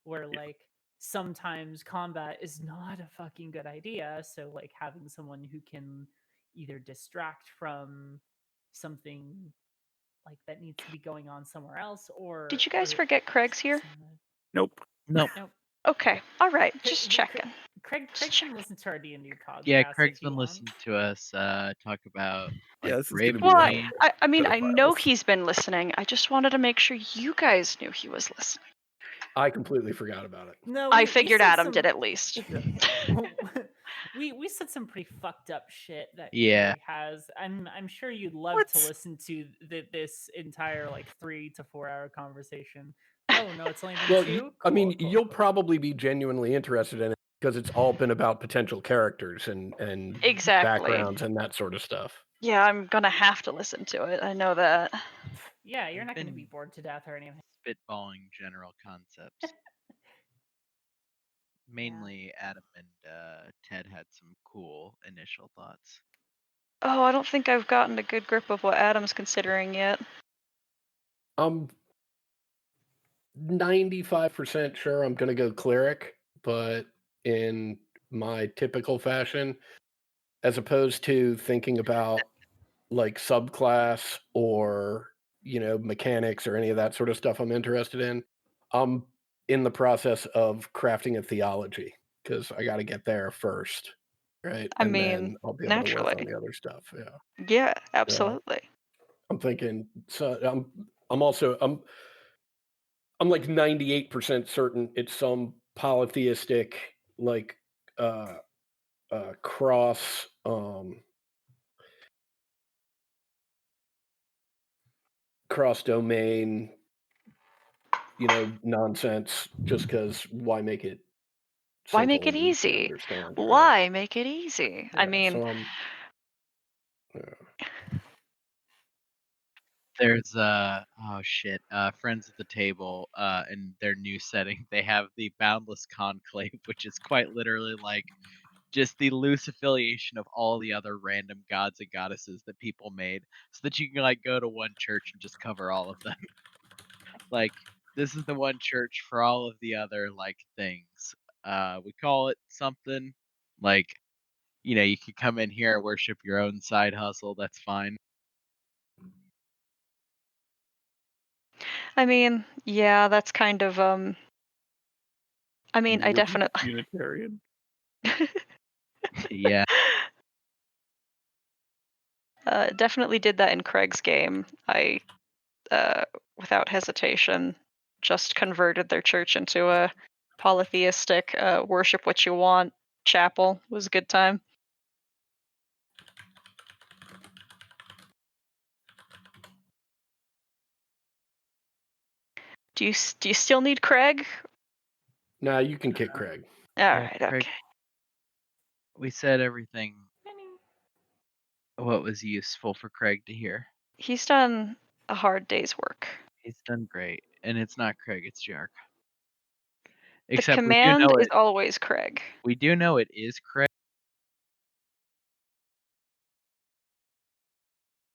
Speaker 3: where
Speaker 5: Yeah.
Speaker 3: like sometimes combat is not a fucking good idea, so like having someone who can either distract from something like that needs to be going on somewhere else or
Speaker 2: Did you guys forget Craig's here?
Speaker 5: Nope.
Speaker 1: Nope.
Speaker 2: Okay, all right,
Speaker 3: Craig-
Speaker 2: just checking.
Speaker 3: Craig can listen to our D&D podcast.
Speaker 1: Yeah,
Speaker 3: if
Speaker 1: Craig's
Speaker 3: he
Speaker 1: been
Speaker 3: wants.
Speaker 1: listening to us talk about like
Speaker 5: Yeah, this is
Speaker 1: Raven
Speaker 5: gonna be
Speaker 2: Well,
Speaker 5: one of
Speaker 1: Queen.
Speaker 2: I mean, I know
Speaker 5: pedophiles.
Speaker 2: he's been listening. I just wanted to make sure you guys knew he was listening.
Speaker 4: I completely forgot about it.
Speaker 3: No,
Speaker 2: I
Speaker 3: we
Speaker 2: figured
Speaker 3: said
Speaker 2: Adam
Speaker 3: some-
Speaker 2: did at least.
Speaker 3: we said some pretty fucked up shit that
Speaker 1: Yeah.
Speaker 3: Craig has. I'm sure you'd love
Speaker 5: What?
Speaker 3: to listen to this entire like 3 to 4 hour conversation. Oh no, it's only been
Speaker 4: Well,
Speaker 3: 2.
Speaker 4: I mean,
Speaker 3: Cool,
Speaker 4: you'll
Speaker 3: cool.
Speaker 4: probably be genuinely interested in it because it's all been about potential characters and
Speaker 2: Exactly.
Speaker 4: backgrounds and that sort of stuff.
Speaker 2: Yeah, I'm gonna have to listen to it. I know that.
Speaker 3: Yeah, you're
Speaker 1: We've
Speaker 3: not going to
Speaker 1: been
Speaker 3: be bored to death or anything.
Speaker 1: spitballing general concepts. Mainly Adam and Ted had some cool initial thoughts.
Speaker 2: Oh, I don't think I've gotten a good grip of what Adam's considering yet.
Speaker 4: I'm 95% sure I'm going to go cleric, but in my typical fashion, as opposed to thinking about like subclass or, mechanics or any of that sort of stuff I'm interested in. I'm in the process of crafting a theology because I got to get there first, right?
Speaker 2: I
Speaker 4: And
Speaker 2: mean,
Speaker 4: then I'll be able to work on
Speaker 2: naturally.
Speaker 4: the other stuff. Yeah.
Speaker 2: Yeah,
Speaker 4: Yeah.
Speaker 2: absolutely.
Speaker 4: I'm thinking. So I'm like 98% certain it's some polytheistic like uh cross cross domain, nonsense just cuz why make it
Speaker 2: Why make
Speaker 4: simple
Speaker 2: it
Speaker 4: and easy to
Speaker 2: easy?
Speaker 4: understand, right?
Speaker 2: Why make it easy? I
Speaker 4: Yeah,
Speaker 2: mean,
Speaker 4: so yeah.
Speaker 1: There's oh shit, Friends at the Table, in their new setting, they have the Boundless Conclave, which is quite literally like just the loose affiliation of all the other random gods and goddesses that people made, so that you can like go to one church and just cover all of them. Like this is the one church for all of the other like things. We call it something like you could come in here and worship your own side hustle. That's fine.
Speaker 2: yeah, that's kind of I mean, I
Speaker 5: Weird
Speaker 2: definitely
Speaker 5: Unitarian.
Speaker 1: Yeah.
Speaker 2: definitely did that in Craig's game. I without hesitation just converted their church into a polytheistic worship what you want chapel. It was a good time. Do you still need Craig?
Speaker 4: Nah, you can kick Craig.
Speaker 2: All
Speaker 1: Yeah,
Speaker 2: right,
Speaker 1: Craig,
Speaker 2: okay.
Speaker 1: we said everything
Speaker 3: Penny.
Speaker 1: what was useful for Craig to hear.
Speaker 2: He's done a hard day's work.
Speaker 1: He's done great, and it's not Craig, it's Jark.
Speaker 2: The
Speaker 1: Except
Speaker 2: command is always Craig.
Speaker 1: we do know it is Craig.